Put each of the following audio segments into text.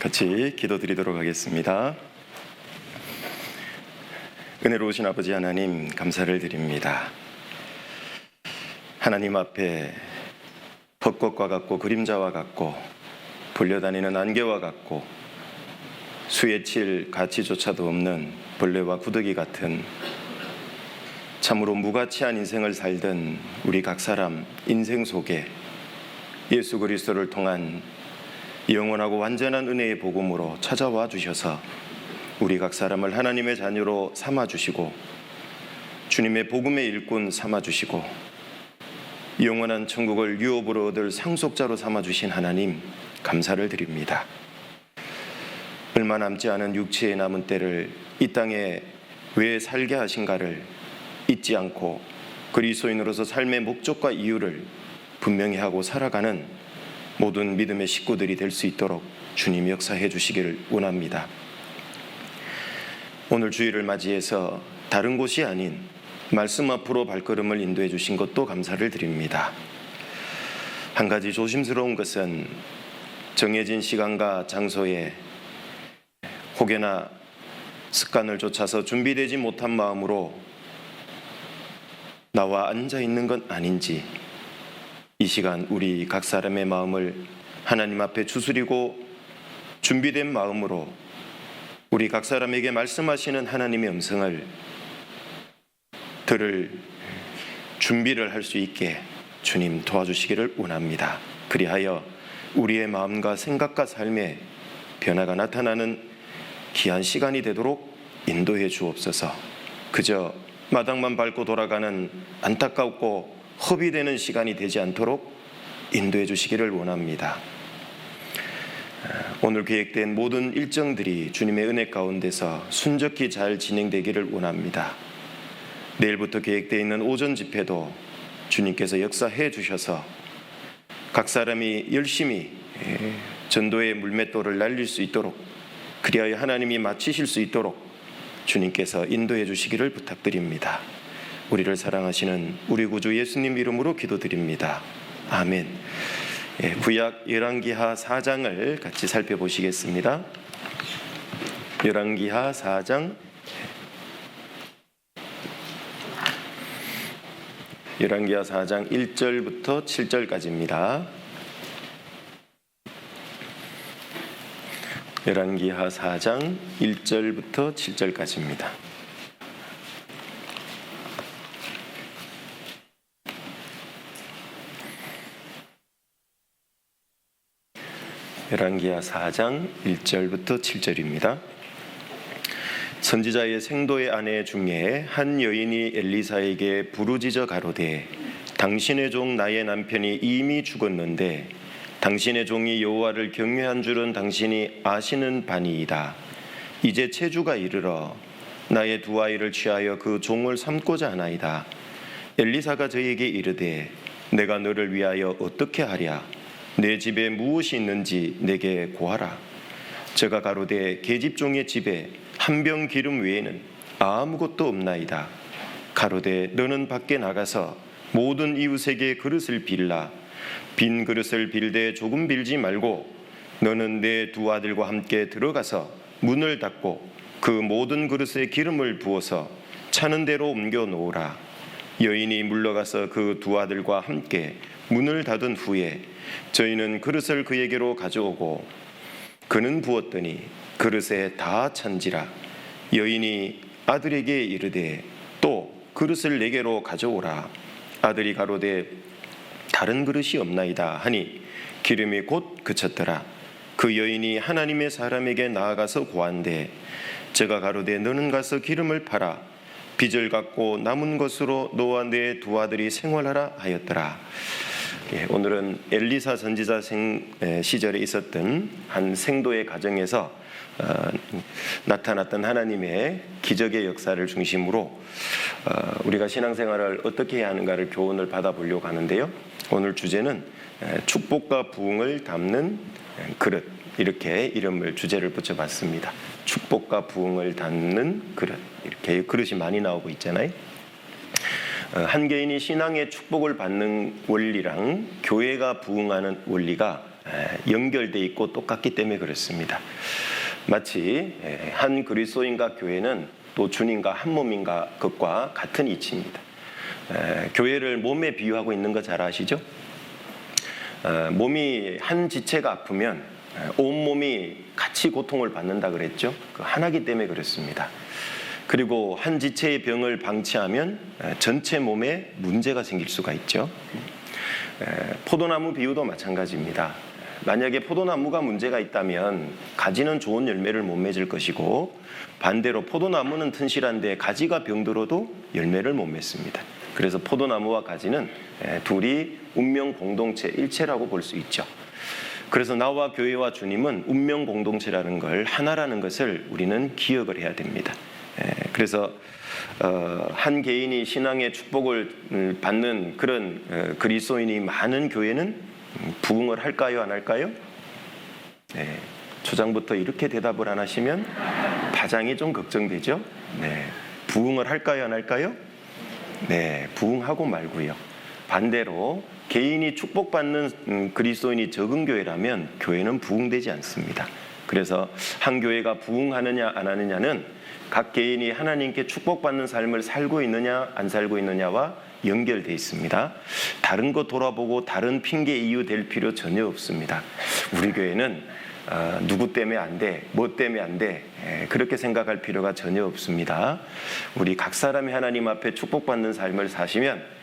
같이 기도드리도록 하겠습니다. 은혜로우신 아버지 하나님, 감사를 드립니다. 하나님 앞에 벚꽃과 같고 그림자와 같고 불려다니는 안개와 같고 수에 칠 가치조차도 없는 벌레와 구더기 같은 참으로 무가치한 인생을 살던 우리 각 사람 인생 속에 예수 그리스도를 통한 영원하고 완전한 은혜의 복음으로 찾아와 주셔서 우리 각 사람을 하나님의 자녀로 삼아주시고 주님의 복음의 일꾼 삼아주시고 영원한 천국을 유업으로 얻을 상속자로 삼아주신 하나님, 감사를 드립니다. 얼마 남지 않은 육체의 남은 때를 이 땅에 왜 살게 하신가를 잊지 않고 그리스도인으로서 삶의 목적과 이유를 분명히 하고 살아가는 모든 믿음의 식구들이 될 수 있도록 주님 역사해 주시기를 원합니다. 오늘 주일을 맞이해서 다른 곳이 아닌 말씀 앞으로 발걸음을 인도해 주신 것도 감사를 드립니다. 한 가지 조심스러운 것은 정해진 시간과 장소에 혹여나 습관을 쫓아서 준비되지 못한 마음으로 나와 앉아 있는 건 아닌지, 이 시간 우리 각 사람의 마음을 하나님 앞에 추스리고 준비된 마음으로 우리 각 사람에게 말씀하시는 하나님의 음성을 들을 준비를 할 수 있게 주님 도와주시기를 원합니다. 그리하여 우리의 마음과 생각과 삶에 변화가 나타나는 귀한 시간이 되도록 인도해 주옵소서. 그저 마당만 밟고 돌아가는 안타깝고 허비되는 시간이 되지 않도록 인도해 주시기를 원합니다. 오늘 계획된 모든 일정들이 주님의 은혜 가운데서 순적히 잘 진행되기를 원합니다. 내일부터 계획되어 있는 오전 집회도 주님께서 역사해 주셔서 각 사람이 열심히 전도의 물맷돌을 날릴 수 있도록, 그리하여 하나님이 마치실 수 있도록 주님께서 인도해 주시기를 부탁드립니다. 우리를 사랑하시는 우리 구주 예수님 이름으로 기도드립니다. 아멘. 구약 열왕기하 4장을 같이 살펴보시겠습니다. 열왕기하 4장, 열왕기하 4장 1절부터 7절까지입니다. 열왕기하 4장 1절부터 7절까지입니다. 열왕기하 4장 1절부터 7절입니다. 선지자의 생도의 아내 중에 한 여인이 엘리사에게 부르짖어 가로되, 당신의 종 나의 남편이 이미 죽었는데 당신의 종이 여호와를 경외한 줄은 당신이 아시는 바니이다. 이제 체주가 이르러 나의 두 아이를 취하여 그 종을 삼고자 하나이다. 엘리사가 저에게 이르되, 내가 너를 위하여 어떻게 하랴? 내 집에 무엇이 있는지 내게 고하라. 저가 가로되, 계집종의 집에 한 병 기름 외에는 아무것도 없나이다. 가로되, 너는 밖에 나가서 모든 이웃에게 그릇을 빌라. 빈 그릇을 빌되 조금 빌지 말고 너는 내 두 아들과 함께 들어가서 문을 닫고 그 모든 그릇에 기름을 부어서 차는 대로 옮겨 놓으라. 여인이 물러가서 그 두 아들과 함께 문을 닫은 후에 저희는 그릇을 그에게로 가져오고 그는 부었더니 그릇에 다 찬지라. 여인이 아들에게 이르되, 또 그릇을 내게로 가져오라. 아들이 가로되, 다른 그릇이 없나이다 하니 기름이 곧 그쳤더라. 그 여인이 하나님의 사람에게 나아가서 고한데, 제가 가로되, 너는 가서 기름을 팔아 빚을 갚고 남은 것으로 너와 내 두 아들이 생활하라 하였더라. 오늘은 엘리사 선지자 시절에 있었던 한 생도의 가정에서 나타났던 하나님의 기적의 역사를 중심으로 우리가 신앙생활을 어떻게 해야 하는가를 교훈을 받아보려고 하는데요. 오늘 주제는 축복과 부흥을 담는 그릇, 이렇게 이름을 주제를 붙여봤습니다. 축복과 부흥을 담는 그릇, 이렇게 그릇이 많이 나오고 있잖아요. 한 개인이 신앙의 축복을 받는 원리랑 교회가 부흥하는 원리가 연결돼 있고 똑같기 때문에 그렇습니다. 마치 한 그리스도인과 교회는 또 주님과 한 몸인가 것과 같은 이치입니다. 교회를 몸에 비유하고 있는 거 잘 아시죠? 몸이 한 지체가 아프면 온 몸이 같이 고통을 받는다 그랬죠. 그 하나기 때문에 그렇습니다. 그리고 한 지체의 병을 방치하면 전체 몸에 문제가 생길 수가 있죠. 포도나무 비유도 마찬가지입니다. 만약에 포도나무가 문제가 있다면 가지는 좋은 열매를 못 맺을 것이고, 반대로 포도나무는 튼실한데 가지가 병들어도 열매를 못 맺습니다. 그래서 포도나무와 가지는 둘이 운명 공동체 일체라고 볼 수 있죠. 그래서 나와 교회와 주님은 운명 공동체라는 걸, 하나라는 것을 우리는 기억을 해야 됩니다. 그래서 한 개인이 신앙의 축복을 받는 그런 그리스도인이 많은 교회는 부흥을 할까요, 안 할까요? 초장부터 이렇게 대답을 안 하시면 파장이 좀 걱정되죠. 부흥을 할까요, 안 할까요? 부흥하고 말고요. 반대로 개인이 축복받는 그리스도인이 적은 교회라면 교회는 부흥되지 않습니다. 그래서 한 교회가 부흥하느냐 안 하느냐는 각 개인이 하나님께 축복받는 삶을 살고 있느냐 안 살고 있느냐와 연결되어 있습니다. 다른 거 돌아보고 다른 핑계 이유 될 필요 전혀 없습니다. 우리 교회는 누구 때문에 안 돼, 뭐 때문에 안 돼, 그렇게 생각할 필요가 전혀 없습니다. 우리 각 사람이 하나님 앞에 축복받는 삶을 사시면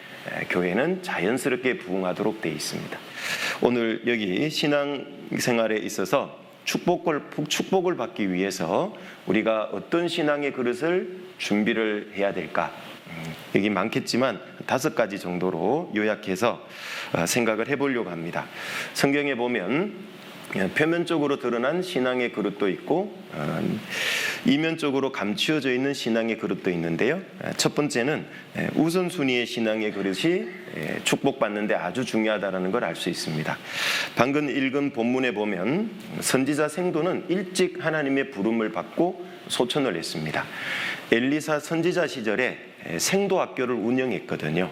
교회는 자연스럽게 부흥하도록 되어 있습니다. 오늘 여기 신앙생활에 있어서 축복을 받기 위해서 우리가 어떤 신앙의 그릇을 준비를 해야 될까? 여기 많겠지만 5가지 정도로 요약해서 생각을 해보려고 합니다. 성경에 보면 표면적으로 드러난 신앙의 그릇도 있고 이면적으로 감추어져 있는 신앙의 그릇도 있는데요. 첫 번째는 우선순위의 신앙의 그릇이 축복받는데 아주 중요하다는 걸 알 수 있습니다. 방금 읽은 본문에 보면 선지자 생도는 일찍 하나님의 부름을 받고 소천을 했습니다. 엘리사 선지자 시절에 생도학교를 운영했거든요.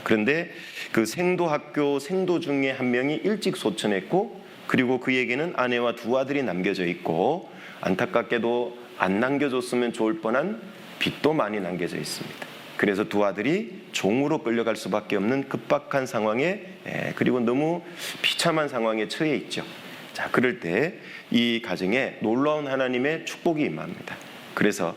그런데 그 생도학교 생도 중에 한 명이 일찍 소천했고, 그리고 그에게는 아내와 2 아들이 남겨져 있고, 안타깝게도 안 남겨줬으면 좋을 뻔한 빚도 많이 남겨져 있습니다. 그래서 2 아들이 종으로 끌려갈 수밖에 없는 급박한 상황에, 그리고 너무 비참한 상황에 처해 있죠. 자, 그럴 때 이 가정에 놀라운 하나님의 축복이 임합니다. 그래서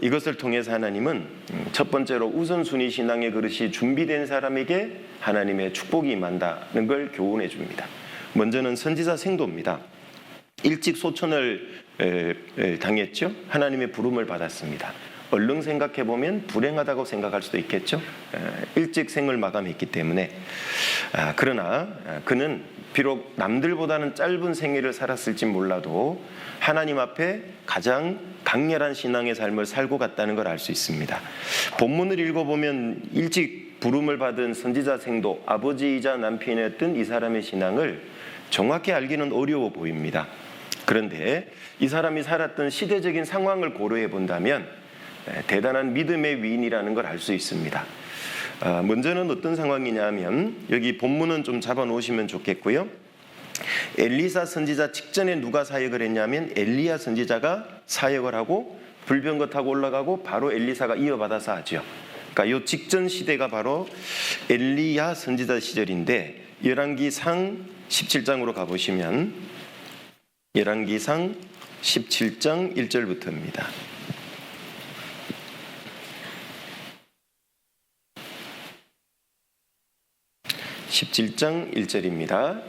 이것을 통해서 하나님은 첫 번째로 우선순위 신앙의 그릇이 준비된 사람에게 하나님의 축복이 임한다는 걸 교훈해 줍니다. 먼저는 선지자 생도입니다. 일찍 소천을 당했죠. 하나님의 부름을 받았습니다. 얼른 생각해보면 불행하다고 생각할 수도 있겠죠. 일찍 생을 마감했기 때문에. 그러나 그는 비록 남들보다는 짧은 생애를 살았을지 몰라도 하나님 앞에 가장 강렬한 신앙의 삶을 살고 갔다는 걸 알 수 있습니다. 본문을 읽어보면 일찍 부름을 받은 선지자 생도, 아버지이자 남편이었던 이 사람의 신앙을 정확히 알기는 어려워 보입니다. 그런데 이 사람이 살았던 시대적인 상황을 고려해 본다면 대단한 믿음의 위인이라는 걸 알 수 있습니다. 먼저는 어떤 상황이냐면, 여기 본문은 좀 잡아놓으시면 좋겠고요. 엘리사 선지자 직전에 누가 사역을 했냐면 엘리야 선지자가 사역을 하고 불병거 타고 올라가고 바로 엘리사가 이어받아서 하죠. 그러니까 이 직전 시대가 바로 엘리야 선지자 시절인데, 열왕기상 17장으로 가보시면 열왕기상 17장 1절부터입니다. 17장 1절입니다.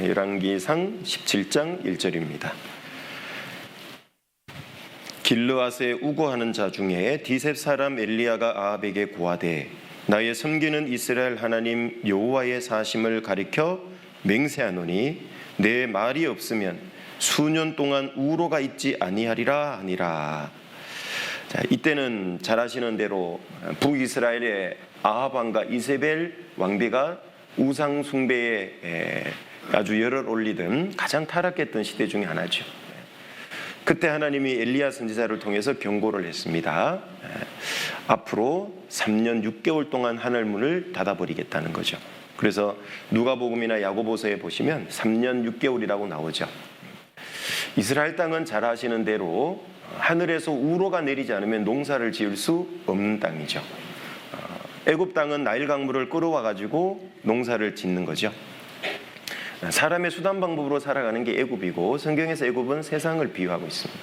열왕기상 17장 1절입니다. 길르앗에 우거하는 자 중에 디셉 사람 엘리야가 아합에게 고하되, 나의 섬기는 이스라엘 하나님 여호와의 사심을 가리켜 맹세하노니 내 말이 없으면 수년 동안 우로가 있지 아니하리라 하니라. 자, 이때는 잘 아시는 대로 북이스라엘의 아합 왕과 이세벨 왕비가 우상 숭배에 아주 열을 올리던 가장 타락했던 시대 중에 하나죠. 그때 하나님이 엘리야 선지자를 통해서 경고를 했습니다. 앞으로 3년 6개월 동안 하늘 문을 닫아버리겠다는 거죠. 그래서 누가복음이나 야고보서에 보시면 3년 6개월이라고 나오죠. 이스라엘 땅은 잘 아시는 대로 하늘에서 우로가 내리지 않으면 농사를 지을 수 없는 땅이죠. 애굽 땅은 나일 강물을 끌어와 가지고 농사를 짓는 거죠. 사람의 수단 방법으로 살아가는 게 애굽이고, 성경에서 애굽은 세상을 비유하고 있습니다.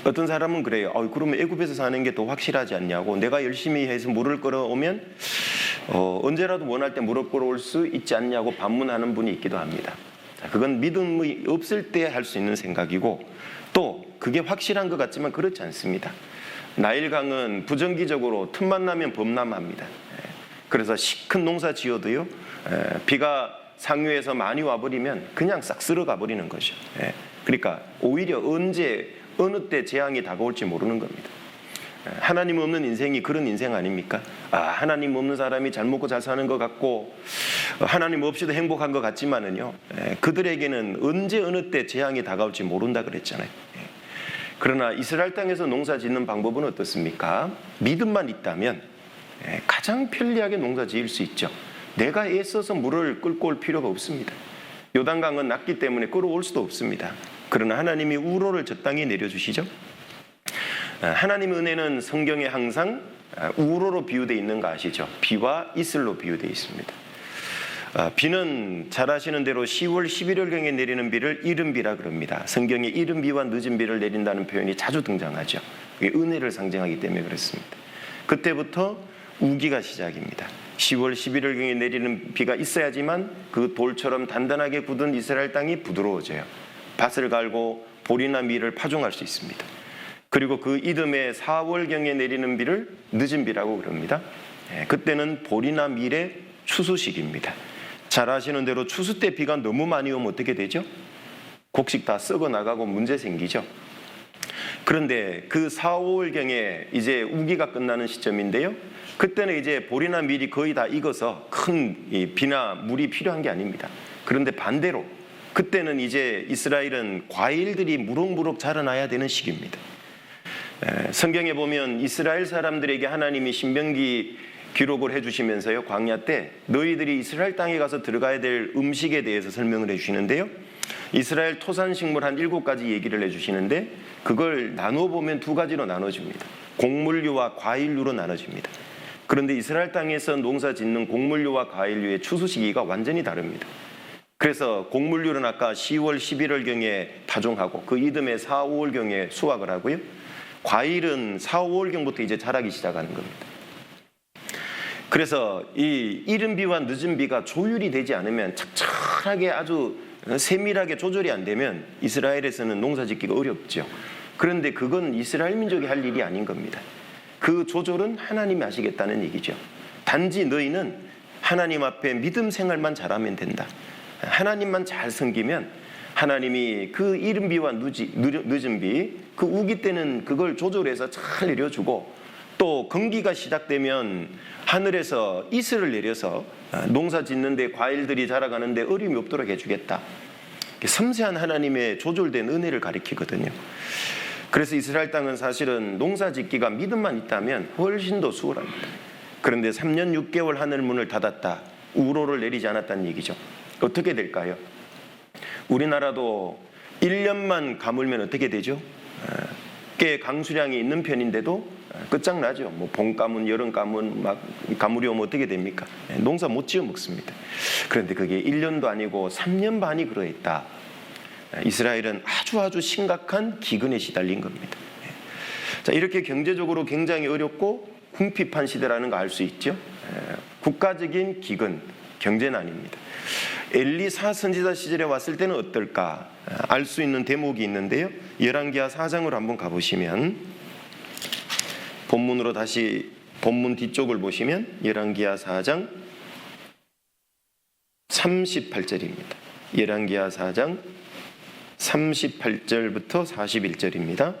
어떤 사람은 그래요. 그러면 애굽에서 사는 게 더 확실하지 않냐고. 내가 열심히 해서 물을 끌어오면 언제라도 원할 때 물을 끌어올 수 있지 않냐고 반문하는 분이 있기도 합니다. 그건 믿음이 없을 때 할 수 있는 생각이고, 또 그게 확실한 것 같지만 그렇지 않습니다. 나일강은 부정기적으로 틈만 나면 범람합니다. 그래서 큰 농사 지어도요, 비가 상류에서 많이 와버리면 그냥 싹 쓸어가 버리는 거죠. 그러니까 오히려 언제 어느 때 재앙이 다가올지 모르는 겁니다. 하나님 없는 인생이 그런 인생 아닙니까? 하나님 없는 사람이 잘 먹고 잘 사는 것 같고 하나님 없이도 행복한 것 같지만은요, 그들에게는 언제 어느 때 재앙이 다가올지 모른다 그랬잖아요. 그러나 이스라엘 땅에서 농사 짓는 방법은 어떻습니까? 믿음만 있다면 가장 편리하게 농사 지을 수 있죠. 내가 애써서 물을 끌고 올 필요가 없습니다. 요단강은 낮기 때문에 끌어올 수도 없습니다. 그러나 하나님이 우로를 적당히 내려주시죠. 하나님의 은혜는 성경에 항상 우로로 비유되어 있는 거 아시죠? 비와 이슬로 비유되어 있습니다. 비는 잘 아시는 대로 10월 11월경에 내리는 비를 이른비라 그럽니다. 성경에 이른비와 늦은비를 내린다는 표현이 자주 등장하죠. 그게 은혜를 상징하기 때문에 그렇습니다. 그때부터 우기가 시작입니다. 10월 11월경에 내리는 비가 있어야지만 그 돌처럼 단단하게 굳은 이스라엘 땅이 부드러워져요. 밭을 갈고 보리나 밀을 파종할 수 있습니다. 그리고 그 이듬해 4월경에 내리는 비를 늦은 비라고 그럽니다. 그때는 보리나 밀의 추수식입니다. 잘 아시는 대로 추수 때 비가 너무 많이 오면 어떻게 되죠? 곡식 다 썩어 나가고 문제 생기죠. 그런데 그 4, 5월경에 이제 우기가 끝나는 시점인데요, 그때는 이제 보리나 밀이 거의 다 익어서 큰 비나 물이 필요한 게 아닙니다. 그런데 반대로 그때는 이제 이스라엘은 과일들이 무럭무럭 자라나야 되는 시기입니다. 성경에 보면 이스라엘 사람들에게 하나님이 신명기 기록을 해주시면서요, 광야 때 너희들이 이스라엘 땅에 가서 들어가야 될 음식에 대해서 설명을 해주시는데요, 이스라엘 토산식물 한 7가지 얘기를 해주시는데 그걸 나눠보면 2가지로 나눠집니다. 곡물류와 과일류로 나눠집니다. 그런데 이스라엘 땅에서 농사 짓는 곡물류와 과일류의 추수 시기가 완전히 다릅니다. 그래서 곡물류는 아까 10월, 11월경에 파종하고 그 이듬해 4, 5월경에 수확을 하고요, 과일은 4, 5월경부터 이제 자라기 시작하는 겁니다. 그래서 이 이른 비와 늦은 비가 조율이 되지 않으면, 착착하게 아주 세밀하게 조절이 안 되면 이스라엘에서는 농사 짓기가 어렵죠. 그런데 그건 이스라엘 민족이 할 일이 아닌 겁니다. 그 조절은 하나님이 하시겠다는 얘기죠. 단지 너희는 하나님 앞에 믿음 생활만 잘하면 된다. 하나님만 잘 섬기면 하나님이 그 이른 비와 늦은 비, 그 우기 때는 그걸 조절해서 잘 내려주고, 또 건기가 시작되면 하늘에서 이슬을 내려서 농사 짓는데 과일들이 자라가는데 어려움이 없도록 해주겠다. 섬세한 하나님의 조절된 은혜를 가리키거든요. 그래서 이스라엘 땅은 사실은 농사 짓기가 믿음만 있다면 훨씬 더 수월합니다. 그런데 3년 6개월 하늘 문을 닫았다, 우로를 내리지 않았다는 얘기죠. 어떻게 될까요? 우리나라도 1년만 가물면 어떻게 되죠? 꽤 강수량이 있는 편인데도 끝장나죠. 봄 가문, 여름 가문 막 가물이 오면 어떻게 됩니까? 농사 못 지어 먹습니다. 그런데 그게 1년도 아니고 3년 반이 그러했다. 이스라엘은 아주 심각한 기근에 시달린 겁니다. 자, 이렇게 경제적으로 굉장히 어렵고 궁핍한 시대라는 거 알 수 있죠. 국가적인 기근, 경제난입니다. 엘리사 선지자 시절에 왔을 때는 어떨까 알 수 있는 대목이 있는데요, 열왕기하 4장으로 한번 가보시면, 본문으로 다시 본문 뒤쪽을 보시면 열왕기하 4장 38절입니다. 열왕기하 4장 38절부터 41절입니다.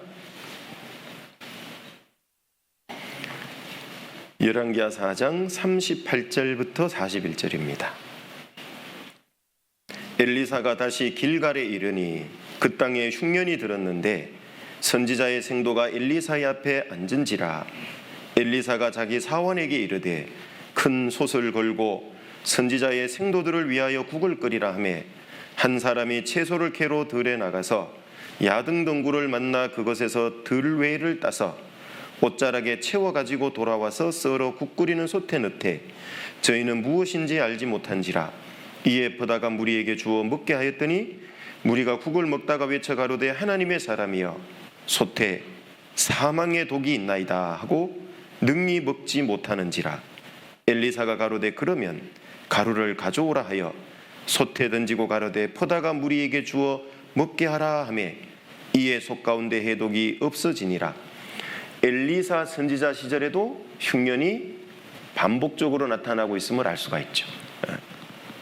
열왕기하 4장 38절부터 41절입니다. 엘리사가 다시 길갈에 이르니 그 땅에 흉년이 들었는데 선지자의 생도가 엘리사의 앞에 앉은지라. 엘리사가 자기 사원에게 이르되 큰 솥을 걸고 선지자의 생도들을 위하여 국을 끓이라 하매 한 사람이 채소를 캐러 들에 나가서 야등덩굴을 만나 그것에서 들외를 따서 옷자락에 채워가지고 돌아와서 썰어 국 끓이는 솥에 넣되 저희는 무엇인지 알지 못한지라. 이에 보다가 무리에게 주어 먹게 하였더니 무리가 국을 먹다가 외쳐 가로되 하나님의 사람이여 솥에 사망의 독이 있나이다 하고 능히 먹지 못하는지라. 엘리사가 가로되 그러면 가루를 가져오라 하여 솥에 던지고 가로되 포다가 무리에게 주어 먹게 하라 하매 이에 솥 가운데 해독이 없어지니라. 엘리사 선지자 시절에도 흉년이 반복적으로 나타나고 있음을 알 수가 있죠.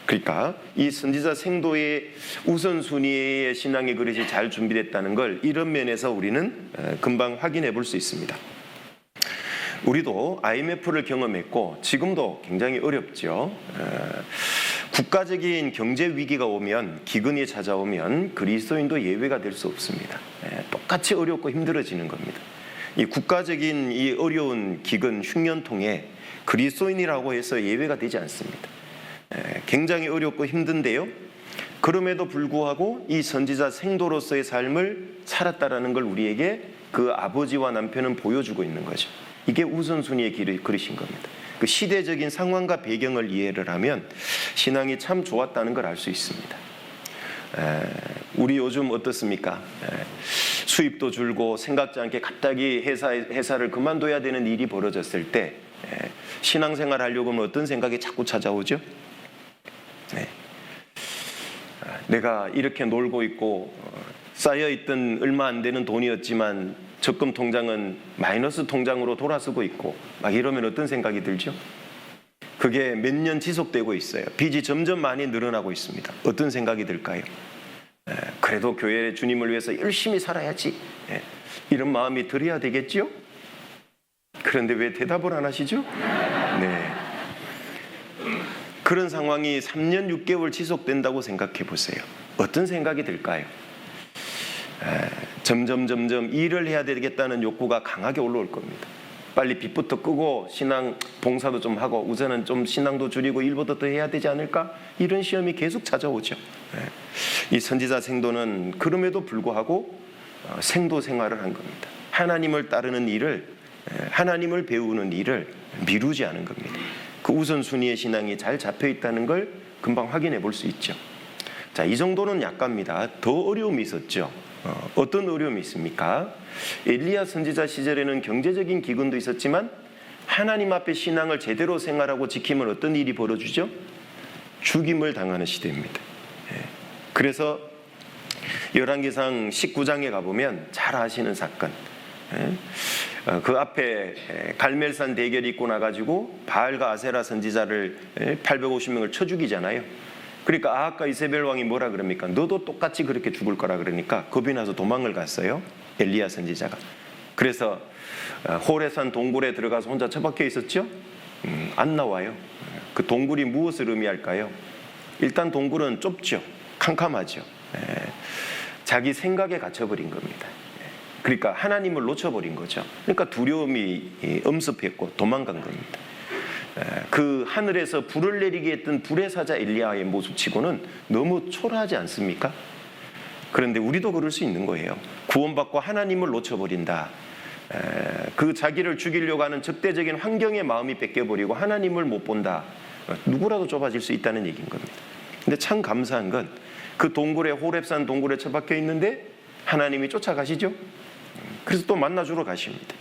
그러니까 이 선지자 생도의 우선순위의 신앙의 그릇이 잘 준비됐다는 걸 이런 면에서 우리는 금방 확인해 볼 수 있습니다. 우리도 IMF를 경험했고 지금도 굉장히 어렵죠. 국가적인 경제 위기가 오면, 기근이 찾아오면 그리스도인도 예외가 될 수 없습니다. 똑같이 어렵고 힘들어지는 겁니다. 이 국가적인 이 어려운 기근, 흉년통에 그리스도인이라고 해서 예외가 되지 않습니다. 굉장히 어렵고 힘든데요. 그럼에도 불구하고 이 선지자 생도로서의 삶을 살았다라는 걸 우리에게 그 아버지와 남편은 보여주고 있는 거죠. 이게 우선순위의 그릇인 겁니다. 그 시대적인 상황과 배경을 이해를 하면 신앙이 참 좋았다는 걸 알 수 있습니다. 우리 요즘 어떻습니까? 수입도 줄고 생각지 않게 갑자기 회사를 그만둬야 되는 일이 벌어졌을 때 신앙생활 하려고 하면 어떤 생각이 자꾸 찾아오죠? 내가 이렇게 놀고 있고 쌓여있던 얼마 안 되는 돈이었지만 적금 통장은 마이너스 통장으로 돌아서고 있고 막 이러면 어떤 생각이 들죠? 그게 몇 년 지속되고 있어요. 빚이 점점 많이 늘어나고 있습니다. 어떤 생각이 들까요? 그래도 교회 주님을 위해서 열심히 살아야지, 이런 마음이 들어야 되겠죠? 그런데 왜 대답을 안 하시죠? 네. 그런 상황이 3년 6개월 지속된다고 생각해 보세요. 어떤 생각이 들까요? 점점 일을 해야 되겠다는 욕구가 강하게 올라올 겁니다. 빨리 빚부터 끄고 신앙 봉사도 좀 하고 우선은 좀 신앙도 줄이고 일부터 더 해야 되지 않을까? 이런 시험이 계속 찾아오죠. 이 선지자 생도는 그럼에도 불구하고 생도 생활을 한 겁니다. 하나님을 따르는 일을, 하나님을 배우는 일을 미루지 않은 겁니다. 그 우선순위의 신앙이 잘 잡혀 있다는 걸 금방 확인해 볼 수 있죠. 자, 이 정도는 약갑니다. 더 어려움이 있었죠. 어떤 어려움이 있습니까? 엘리야 선지자 시절에는 경제적인 기근도 있었지만 하나님 앞에 신앙을 제대로 생활하고 지키면 어떤 일이 벌어지죠? 죽임을 당하는 시대입니다. 그래서 열왕기상 19장에 가보면 잘 아시는 사건, 그 앞에 갈멜산 대결이 있고 나가지고 바알과 아세라 선지자를 850명을 쳐 죽이잖아요. 그러니까 아합과 이세벨 왕이 뭐라 그럽니까? 너도 똑같이 그렇게 죽을 거라 그러니까 겁이 나서 도망을 갔어요. 엘리야 선지자가. 그래서 호레산 동굴에 들어가서 혼자 처박혀 있었죠? 안 나와요. 그 동굴이 무엇을 의미할까요? 일단 동굴은 좁죠. 캄캄하죠. 자기 생각에 갇혀버린 겁니다. 그러니까 하나님을 놓쳐버린 거죠. 그러니까 두려움이 엄습했고 도망간 겁니다. 그 하늘에서 불을 내리게 했던 불의 사자 엘리야의 모습치고는 너무 초라하지 않습니까? 그런데 우리도 그럴 수 있는 거예요. 구원받고 하나님을 놓쳐버린다. 그 자기를 죽이려고 하는 적대적인 환경의 마음이 뺏겨버리고 하나님을 못 본다. 누구라도 좁아질 수 있다는 얘기인 겁니다. 근데 참 감사한 건 그 동굴에, 호렙산 동굴에 처박혀 있는데 하나님이 쫓아가시죠. 그래서 또 만나주러 가십니다.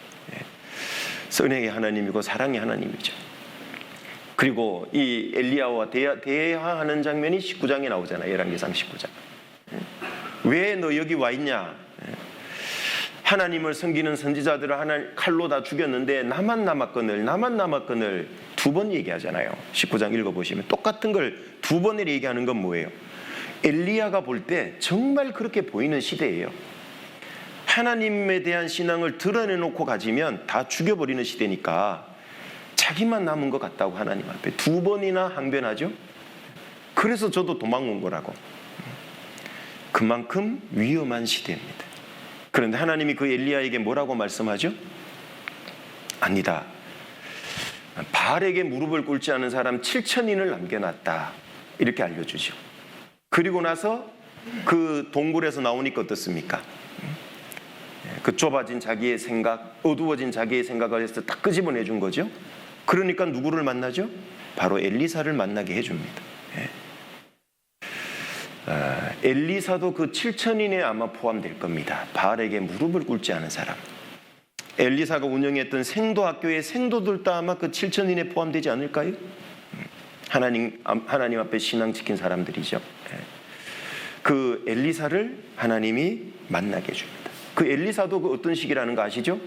선행의 하나님이고 사랑의 하나님이죠. 그리고 이 엘리야와 대화하는 장면이 19장에 나오잖아요. 열왕기상 19장. 왜 너 여기 와 있냐? 하나님을 섬기는 선지자들을 칼로 다 죽였는데 나만 남았거늘 두 번 얘기하잖아요. 19장 읽어보시면 똑같은 걸 두 번을 얘기하는 건 뭐예요? 엘리야가 볼 때 정말 그렇게 보이는 시대예요. 하나님에 대한 신앙을 드러내놓고 가지면 다 죽여버리는 시대니까 자기만 남은 것 같다고 하나님 앞에 두 번이나 항변하죠. 그래서 저도 도망온 거라고. 그만큼 위험한 시대입니다. 그런데 하나님이 그 엘리야에게 뭐라고 말씀하죠? 아니다. 바알에게 무릎을 꿇지 않은 사람 7천인을 남겨놨다, 이렇게 알려주죠. 그리고 나서 그 동굴에서 나오니까 어떻습니까? 그 좁아진 자기의 생각, 어두워진 자기의 생각을 해서 딱 끄집어내준 거죠. 그러니까 누구를 만나죠? 바로 엘리사를 만나게 해줍니다. 엘리사도 그 7천인에 아마 포함될 겁니다. 바알에게 무릎을 꿇지 않은 사람. 엘리사가 운영했던 생도학교의 생도들도 아마 그 7천인에 포함되지 않을까요? 하나님 앞에 신앙 지킨 사람들이죠. 그 엘리사를 하나님이 만나게 해줍니다. 그 엘리사도 그 어떤 식이라는 거 아시죠?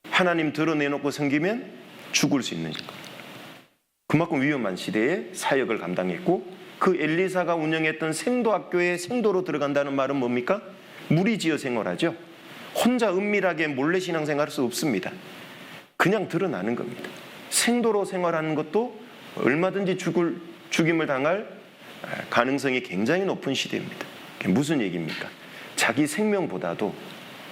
하나님 드러내놓고 섬기면 죽을 수 있는 것. 그만큼 위험한 시대에 사역을 감당했고, 그 엘리사가 운영했던 생도학교에 생도로 들어간다는 말은 뭡니까? 무리지어 생활하죠. 혼자 은밀하게 몰래 신앙생활할 수 없습니다. 그냥 드러나는 겁니다. 생도로 생활하는 것도 얼마든지 죽임을 당할 가능성이 굉장히 높은 시대입니다. 무슨 얘기입니까? 자기 생명보다도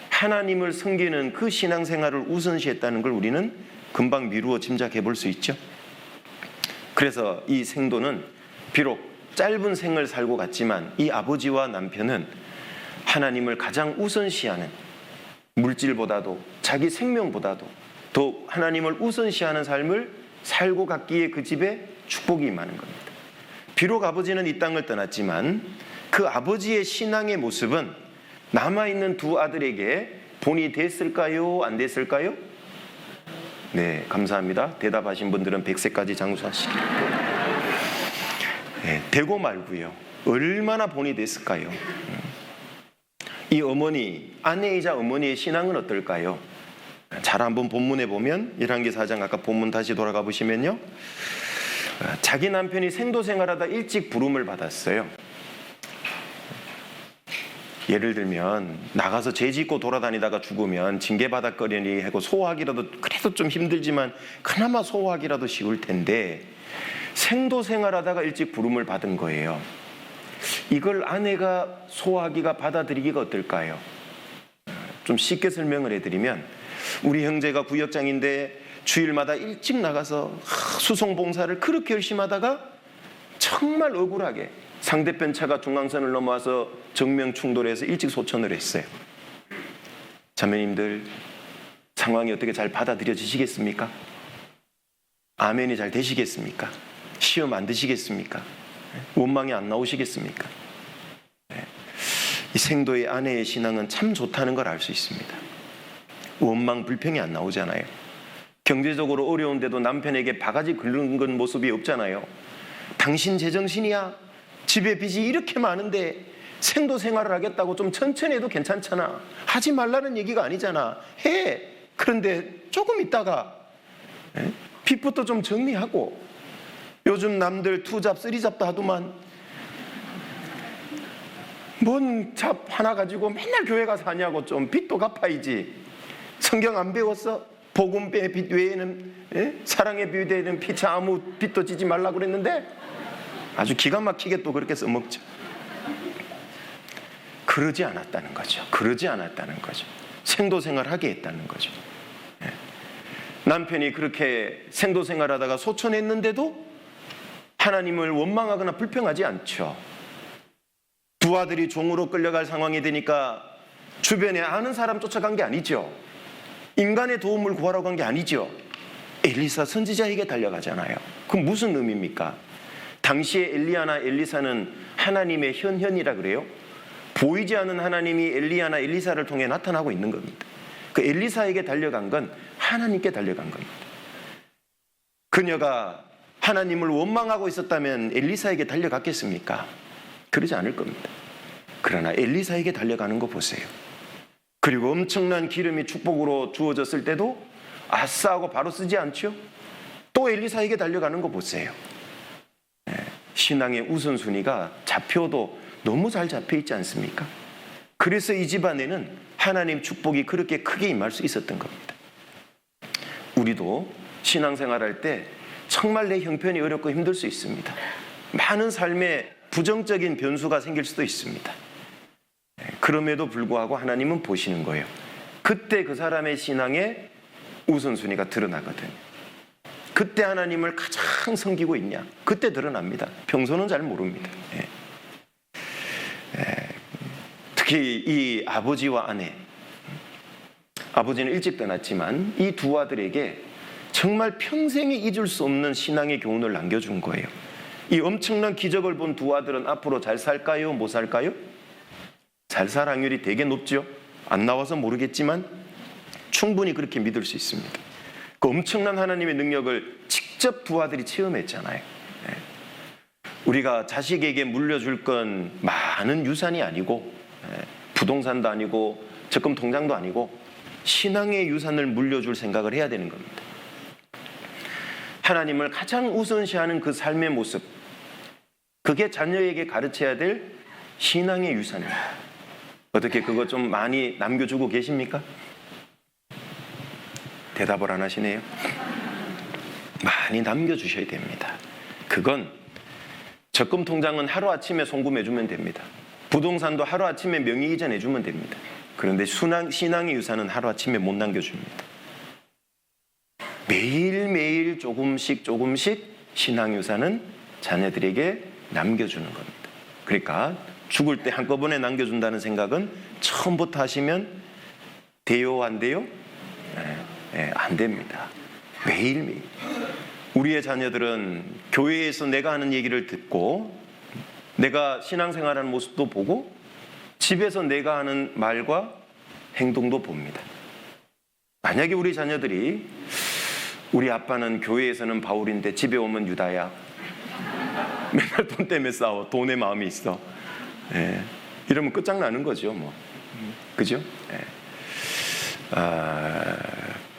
하나님을 섬기는 그 신앙생활을 우선시했다는 걸 우리는 금방 미루어 짐작해 볼 수 있죠. 그래서 이 생도는 비록 짧은 생을 살고 갔지만 이 아버지와 남편은 하나님을 가장 우선시하는, 물질보다도 자기 생명보다도 더 하나님을 우선시하는 삶을 살고 갔기에 그 집에 축복이 임하는 겁니다. 비록 아버지는 이 땅을 떠났지만 그 아버지의 신앙의 모습은 남아있는 두 아들에게 본이 됐을까요? 안 됐을까요? 네, 감사합니다. 대답하신 분들은 100세까지 장수하시길. 네, 되고 말고요. 얼마나 본이 됐을까요? 이 어머니, 아내이자 어머니의 신앙은 어떨까요? 잘 한번 본문에 보면 1왕기 4장 아까 본문 다시 돌아가 보시면요, 자기 남편이 생도 생활하다 일찍 부름을 받았어요. 예를 들면 나가서 죄 짓고 돌아다니다가 죽으면 징계받았거리니 하고 소화하기라도, 그래도 좀 힘들지만 그나마 소화하기라도 쉬울 텐데 생도 생활하다가 일찍 부름을 받은 거예요. 이걸 아내가 소화하기가, 받아들이기가 어떨까요? 좀 쉽게 설명을 해드리면, 우리 형제가 구역장인데 주일마다 일찍 나가서 수송봉사를 그렇게 열심히 하다가 정말 억울하게 상대편 차가 중앙선을 넘어와서 정면 충돌해서 일찍 소천을 했어요. 자매님들, 상황이 어떻게 잘 받아들여지시겠습니까? 아멘이 잘 되시겠습니까? 시험 안 드시겠습니까? 원망이 안 나오시겠습니까? 이 생도의 아내의 신앙은 참 좋다는 걸 알 수 있습니다. 원망, 불평이 안 나오잖아요. 경제적으로 어려운데도 남편에게 바가지 긁는 건 모습이 없잖아요. 당신 제정신이야? 집에 빚이 이렇게 많은데 생도 생활을 하겠다고 좀 천천히 해도 괜찮잖아. 하지 말라는 얘기가 아니잖아. 해. 그런데 조금 있다가 빚부터 좀 정리하고, 요즘 남들 투잡, 쓰리잡도 하더만 뭔 잡 하나 가지고 맨날 교회 가서 하냐고. 좀 빚도 갚아야지. 성경 안 배웠어? 복음의 빚 외에는, 사랑의 빚 외에는 피차 아무 빚도 지지 말라고 그랬는데 아주 기가 막히게 또 그렇게 써먹죠. 그러지 않았다는 거죠. 그러지 않았다는 거죠. 생도생활 하게 했다는 거죠. 남편이 그렇게 생도생활하다가 소천했는데도 하나님을 원망하거나 불평하지 않죠. 두 아들이 종으로 끌려갈 상황이 되니까 주변에 아는 사람 쫓아간 게 아니죠. 인간의 도움을 구하러 간 게 아니죠. 엘리사 선지자에게 달려가잖아요. 그럼 무슨 의미입니까? 당시에 엘리야나 엘리사는 하나님의 현현이라 그래요. 보이지 않는 하나님이 엘리야나 엘리사를 통해 나타나고 있는 겁니다. 그 엘리사에게 달려간 건 하나님께 달려간 겁니다. 그녀가 하나님을 원망하고 있었다면 엘리사에게 달려갔겠습니까? 그러지 않을 겁니다. 그러나 엘리사에게 달려가는 거 보세요. 그리고 엄청난 기름이 축복으로 주어졌을 때도 아싸 하고 바로 쓰지 않죠? 또 엘리사에게 달려가는 거 보세요. 신앙의 우선순위가 잡혀도 너무 잘 잡혀 있지 않습니까? 그래서 이 집안에는 하나님 축복이 그렇게 크게 임할 수 있었던 겁니다. 우리도 신앙생활할 때 정말 내 형편이 어렵고 힘들 수 있습니다. 많은 삶에 부정적인 변수가 생길 수도 있습니다. 그럼에도 불구하고 하나님은 보시는 거예요. 그때 그 사람의 신앙의 우선순위가 드러나거든요. 그때 하나님을 가장 섬기고 있냐? 그때 드러납니다. 평소는 잘 모릅니다. 특히 이 아버지와 아내, 아버지는 일찍 떠났지만 이 두 아들에게 정말 평생에 잊을 수 없는 신앙의 교훈을 남겨준 거예요. 이 엄청난 기적을 본 두 아들은 앞으로 잘 살까요? 못 살까요? 잘 살 확률이 되게 높죠. 안 나와서 모르겠지만 충분히 그렇게 믿을 수 있습니다. 그 엄청난 하나님의 능력을 직접 두 아들이 체험했잖아요. 우리가 자식에게 물려줄 건 많은 유산이 아니고 부동산도 아니고 적금 통장도 아니고 신앙의 유산을 물려줄 생각을 해야 되는 겁니다. 하나님을 가장 우선시하는 그 삶의 모습, 그게 자녀에게 가르쳐야 될 신앙의 유산입니다. 어떻게 그거 좀 많이 남겨주고 계십니까? 대답을 안 하시네요. 많이 남겨주셔야 됩니다. 그건 적금 통장은 하루아침에 송금해주면 됩니다. 부동산도 하루아침에 명의이전해주면 됩니다. 그런데 신앙의 유산은 하루아침에 못 남겨줍니다. 매일매일 조금씩 신앙 유산은 자녀들에게 남겨주는 겁니다. 그러니까 죽을 때 한꺼번에 남겨준다는 생각은 처음부터 하시면 돼요, 안 돼요? 안 됩니다. 매일매일. 우리의 자녀들은 교회에서 내가 하는 얘기를 듣고 내가 신앙생활하는 모습도 보고 집에서 내가 하는 말과 행동도 봅니다. 만약에 우리 자녀들이 우리 아빠는 교회에서는 바울인데 집에 오면 유다야. 맨날 돈 때문에 싸워. 돈에 마음이 있어. 이러면 끝장나는 거죠. 뭐. 그죠?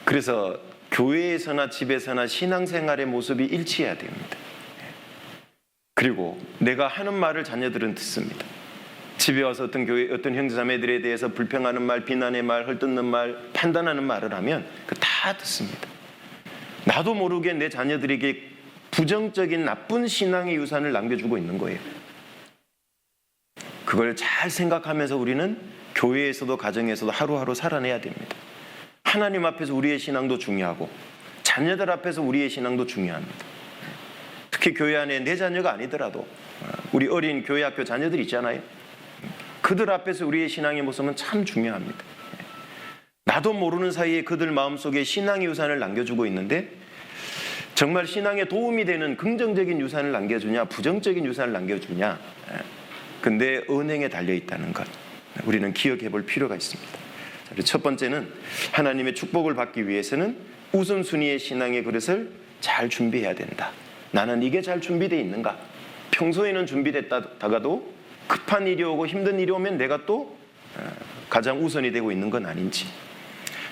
그래서 교회에서나 집에서나 신앙생활의 모습이 일치해야 됩니다. 그리고 내가 하는 말을 자녀들은 듣습니다. 집에 와서 어떤 형제자매들에 대해서 불평하는 말, 비난의 말, 헐뜯는 말, 판단하는 말을 하면 그 다 듣습니다. 나도 모르게 내 자녀들에게 부정적인 나쁜 신앙의 유산을 남겨주고 있는 거예요. 그걸 잘 생각하면서 우리는 교회에서도 가정에서도 하루하루 살아내야 됩니다. 하나님 앞에서 우리의 신앙도 중요하고 자녀들 앞에서 우리의 신앙도 중요합니다. 특히 교회 안에 내 자녀가 아니더라도 우리 어린 교회 학교 자녀들 있잖아요. 그들 앞에서 우리의 신앙의 모습은 참 중요합니다. 나도 모르는 사이에 그들 마음속에 신앙의 유산을 남겨주고 있는데 정말 신앙에 도움이 되는 긍정적인 유산을 남겨주냐 부정적인 유산을 남겨주냐, 근데 은행에 달려있다는 것 우리는 기억해 볼 필요가 있습니다. 첫 번째는 하나님의 축복을 받기 위해서는 우선순위의 신앙의 그릇을 잘 준비해야 된다. 나는 이게 잘 준비되어 있는가? 평소에는 준비됐다가도 급한 일이 오고 힘든 일이 오면 내가 또 가장 우선이 되고 있는 건 아닌지,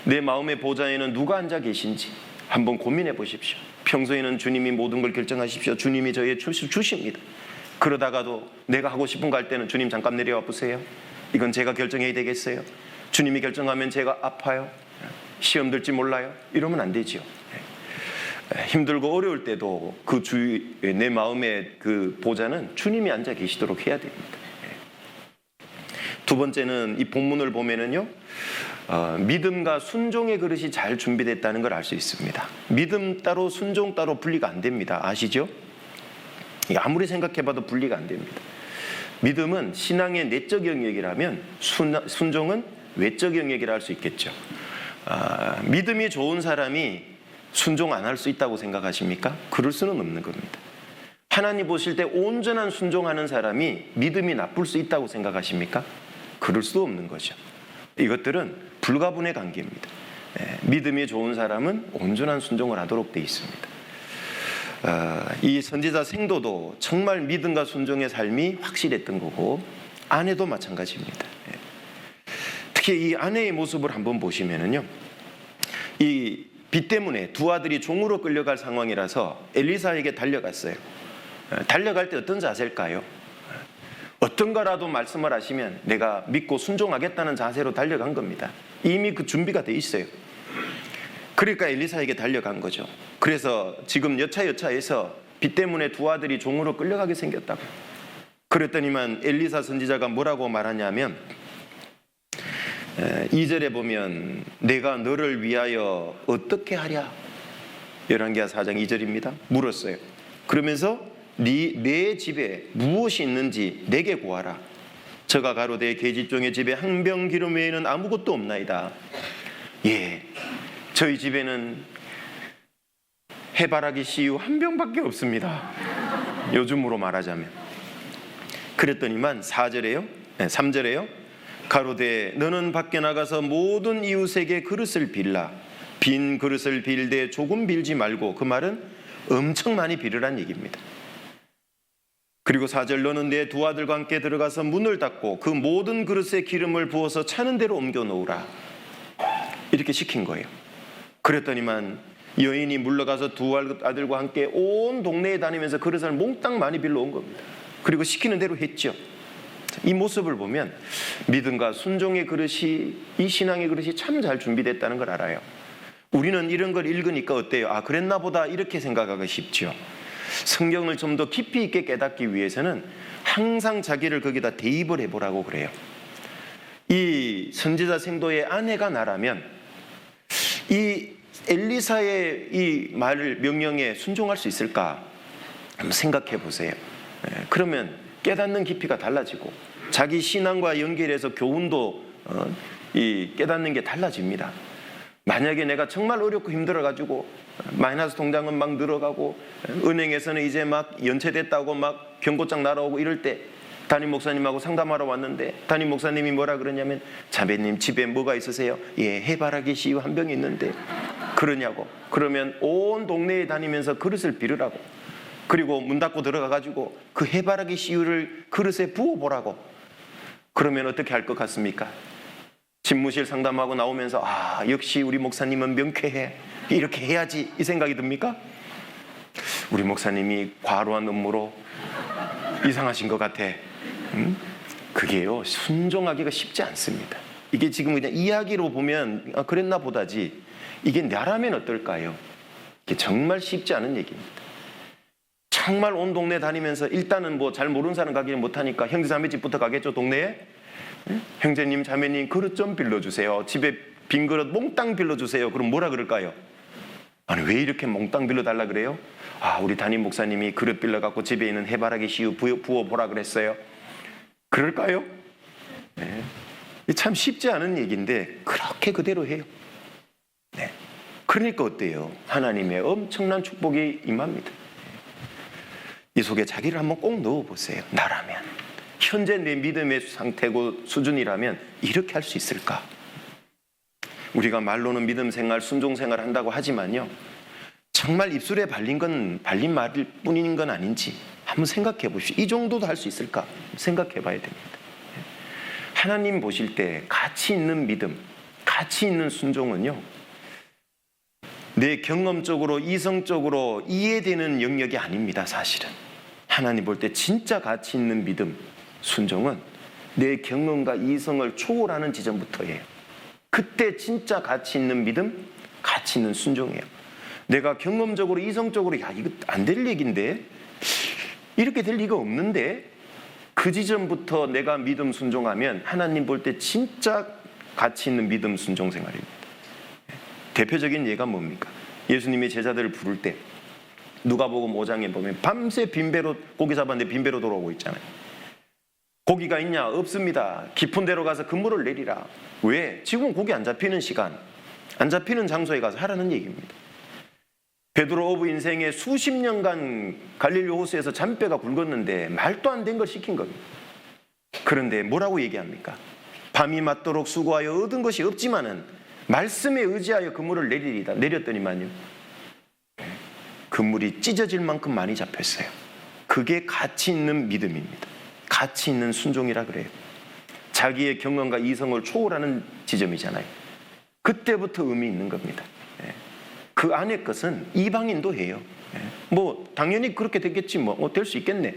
내 마음의 보좌에는 누가 앉아 계신지 한번 고민해 보십시오. 평소에는 주님이 모든 걸 결정하십시오. 주님이 저에게 주십니다. 그러다가도 내가 하고 싶은 거 할 때는 주님 잠깐 내려와 보세요. 이건 제가 결정해야 되겠어요. 주님이 결정하면 제가 아파요. 시험 들지 몰라요. 이러면 안 되죠. 힘들고 어려울 때도 그 주위 내 마음의 그 보좌는 주님이 앉아 계시도록 해야 됩니다. 두 번째는 이 본문을 보면은요, 믿음과 순종의 그릇이 잘 준비됐다는 걸 알 수 있습니다. 믿음 따로 순종 따로 분리가 안 됩니다. 아시죠? 아무리 생각해봐도 분리가 안 됩니다. 믿음은 신앙의 내적 영역이라면 순종은 외적 영역이라 할 수 있겠죠. 믿음이 좋은 사람이 순종 안 할 수 있다고 생각하십니까? 그럴 수는 없는 겁니다. 하나님 보실 때 온전한 순종하는 사람이 믿음이 나쁠 수 있다고 생각하십니까? 그럴 수도 없는 거죠. 이것들은 불가분의 관계입니다. 믿음이 좋은 사람은 온전한 순종을 하도록 되어 있습니다. 이 선지자 생도도 정말 믿음과 순종의 삶이 확실했던 거고 아내도 마찬가지입니다. 특히 이 아내의 모습을 한번 보시면은요, 이 빚 때문에 두 아들이 종으로 끌려갈 상황이라서 엘리사에게 달려갔어요. 달려갈 때 어떤 자세일까요? 어떤 거라도 말씀을 하시면 내가 믿고 순종하겠다는 자세로 달려간 겁니다. 이미 그 준비가 돼 있어요. 그러니까 엘리사에게 달려간 거죠. 그래서 지금 여차여차해서 빚 때문에 두 아들이 종으로 끌려가게 생겼다고. 그랬더니만 엘리사 선지자가 뭐라고 말하냐면 2절에 보면 내가 너를 위하여 어떻게 하랴? 열왕기하 4장 2절입니다. 물었어요. 그러면서 내 집에 무엇이 있는지 내게 구하라. 저가 가로되 계집종의 집에 한 병 기름 외에는 아무것도 없나이다. 예, 저희 집에는 해바라기 씨유 한 병밖에 없습니다. 요즘으로 말하자면. 그랬더니만 3절에요. 가로되 너는 밖에 나가서 모든 이웃에게 그릇을 빌라. 빈 그릇을 빌되 조금 빌지 말고, 그 말은 엄청 많이 빌으란 얘기입니다. 그리고 4절 너는 내 두 아들과 함께 들어가서 문을 닫고 그 모든 그릇에 기름을 부어서 차는 대로 옮겨 놓으라. 이렇게 시킨 거예요. 그랬더니만 여인이 물러가서 두 아들과 함께 온 동네에 다니면서 그릇을 몽땅 많이 빌러 온 겁니다. 그리고 시키는 대로 했죠. 이 모습을 보면 믿음과 순종의 그릇이, 이 신앙의 그릇이 참 잘 준비됐다는 걸 알아요. 우리는 이런 걸 읽으니까 어때요? 아, 그랬나 보다, 이렇게 생각하기 쉽죠. 성경을 좀 더 깊이 있게 깨닫기 위해서는 항상 자기를 거기다 대입을 해보라고 그래요. 이 선지자 생도의 아내가 나라면 이 엘리사의 이 명령에 순종할 수 있을까? 한번 생각해 보세요. 그러면 깨닫는 깊이가 달라지고 자기 신앙과 연결해서 교훈도 이 깨닫는 게 달라집니다. 만약에 내가 정말 어렵고 힘들어가지고 마이너스 통장은 막 늘어가고 은행에서는 이제 막 연체됐다고 막 경고장 날아오고 이럴 때 담임 목사님하고 상담하러 왔는데 담임 목사님이 뭐라 그러냐면, 자매님 집에 뭐가 있으세요? 예, 해바라기 씨유 한 병이 있는데. 그러냐고. 그러면 온 동네에 다니면서 그릇을 빌으라고. 그리고 문 닫고 들어가가지고 그 해바라기 씨유를 그릇에 부어보라고. 그러면 어떻게 할 것 같습니까? 집무실 상담하고 나오면서 아, 역시 우리 목사님은 명쾌해, 이렇게 해야지, 이 생각이 듭니까? 우리 목사님이 과로한 업무로 이상하신 것 같아. 그게요, 순종하기가 쉽지 않습니다. 이게 지금 그냥 이야기로 보면 그랬나 보다지, 이게 나라면 어떨까요? 이게 정말 쉽지 않은 얘기입니다. 정말 온 동네 다니면서 일단은 뭐 잘 모르는 사람 가기는 못하니까 형제 자매 집부터 가겠죠, 동네에. 형제님 자매님 그릇 좀 빌려주세요. 집에 빈 그릇 몽땅 빌려주세요. 그럼 뭐라 그럴까요? 아니, 왜 이렇게 몽땅 빌려달라 그래요? 아, 우리 담임 목사님이 그릇 빌려갖고 집에 있는 해바라기 씨유 부어보라 그랬어요. 그럴까요? 네. 참 쉽지 않은 얘기인데 그렇게 그대로 해요. 네. 그러니까 어때요? 하나님의 엄청난 축복이 임합니다. 이 속에 자기를 한번 꼭 넣어보세요. 나라면, 현재 내 믿음의 상태고 수준이라면 이렇게 할 수 있을까? 우리가 말로는 믿음 생활, 순종 생활 한다고 하지만요, 정말 입술에 발린 말일 뿐인 건 아닌지 한번 생각해 보십시오. 이 정도도 할 수 있을까? 생각해 봐야 됩니다. 하나님 보실 때 가치 있는 믿음, 가치 있는 순종은요, 내 경험적으로 이성적으로 이해되는 영역이 아닙니다. 사실은 하나님 볼 때 진짜 가치 있는 믿음, 순종은 내 경험과 이성을 초월하는 지점부터예요. 그때 진짜 가치 있는 믿음, 가치 있는 순종이에요. 내가 경험적으로 이성적으로 야, 이거 안 될 얘기인데, 이렇게 될 리가 없는데, 그 지점부터 내가 믿음 순종하면 하나님 볼 때 진짜 가치 있는 믿음 순종 생활입니다. 대표적인 예가 뭡니까? 예수님이 제자들을 부를 때 누가복음 5장에 보면 밤새 빈배로 고기 잡았는데 빈배로 돌아오고 있잖아요. 고기가 있냐? 없습니다. 깊은 데로 가서 그물을 내리라. 왜? 지금 고기 안 잡히는 시간, 안 잡히는 장소에 가서 하라는 얘기입니다. 베드로 어부 인생에 수십 년간 갈릴리 호수에서 잔뼈가 굵었는데 말도 안 된 걸 시킨 겁니다. 그런데 뭐라고 얘기합니까? 밤이 맞도록 수고하여 얻은 것이 없지만은 말씀에 의지하여 그물을 내리리다. 내렸더니만요, 그물이 찢어질 만큼 많이 잡혔어요. 그게 가치 있는 믿음입니다. 가치 있는 순종이라 그래요. 자기의 경험과 이성을 초월하는 지점이잖아요. 그때부터 의미 있는 겁니다. 그 안의 것은 이방인도 해요. 뭐 당연히 그렇게 되겠지, 뭐 될 수 있겠네.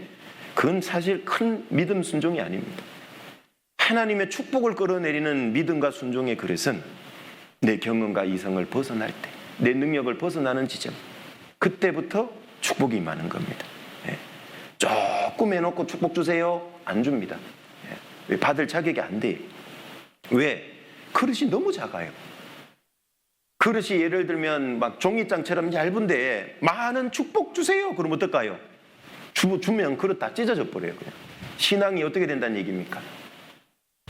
그건 사실 큰 믿음 순종이 아닙니다. 하나님의 축복을 끌어내리는 믿음과 순종의 그릇은 내 경험과 이성을 벗어날 때, 내 능력을 벗어나는 지점, 그때부터 축복이 임하는 겁니다. 조금 해놓고 축복 주세요, 안 줍니다. 왜? 받을 자격이 안 돼요. 왜? 그릇이 너무 작아요. 그릇이 예를 들면 막 종이장처럼 얇은데 많은 축복 주세요. 그러면 어떨까요? 주면 그릇 다 찢어져 버려요. 그냥. 신앙이 어떻게 된다는 얘기입니까?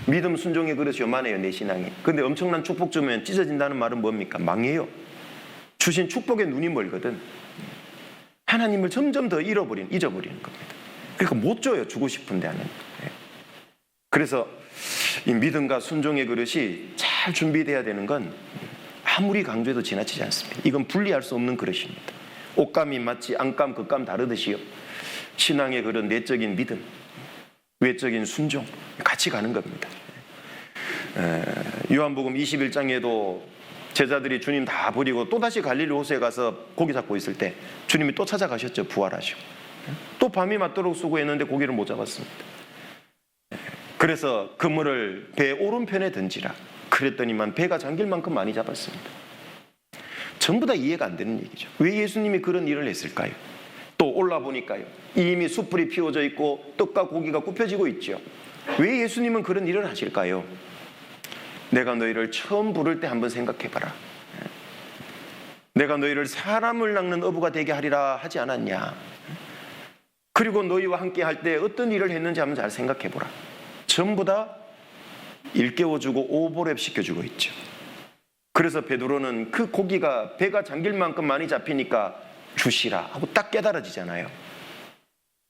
믿음 순종의 그릇이 요만해요, 내 신앙이. 근데 엄청난 축복 주면 찢어진다는 말은 뭡니까? 망해요. 주신 축복에 눈이 멀거든. 하나님을 점점 더 잊어버리는 겁니다. 그러니까 못 줘요, 주고 싶은데 하는. 그래서 이 믿음과 순종의 그릇이 잘 준비돼야 되는 건 아무리 강조해도 지나치지 않습니다. 이건 분리할 수 없는 그릇입니다. 옷감이 마치 안감, 겉감 다르듯이요. 신앙의 그릇, 내적인 믿음, 외적인 순종 같이 가는 겁니다. 요한복음 21장에도 제자들이 주님 다 버리고 또다시 갈릴리 호수에 가서 고기 잡고 있을 때 주님이 또 찾아가셨죠. 부활하시고. 또 밤이 맞도록 수고했는데 고기를 못 잡았습니다. 그래서 그물을 배 오른편에 던지라. 그랬더니만 배가 잠길 만큼 많이 잡았습니다. 전부 다 이해가 안 되는 얘기죠. 왜 예수님이 그런 일을 했을까요? 또 올라보니까요, 이미 숯불이 피워져 있고 떡과 고기가 굽혀지고 있죠. 왜 예수님은 그런 일을 하실까요? 내가 너희를 처음 부를 때 한번 생각해봐라. 내가 너희를 사람을 낚는 어부가 되게 하리라 하지 않았냐. 그리고 너희와 함께 할 때 어떤 일을 했는지 한번 잘 생각해보라. 전부 다 일깨워주고 오버랩 시켜주고 있죠. 그래서 베드로는 그 고기가 배가 잠길 만큼 많이 잡히니까 주시라 하고 딱 깨달아지잖아요.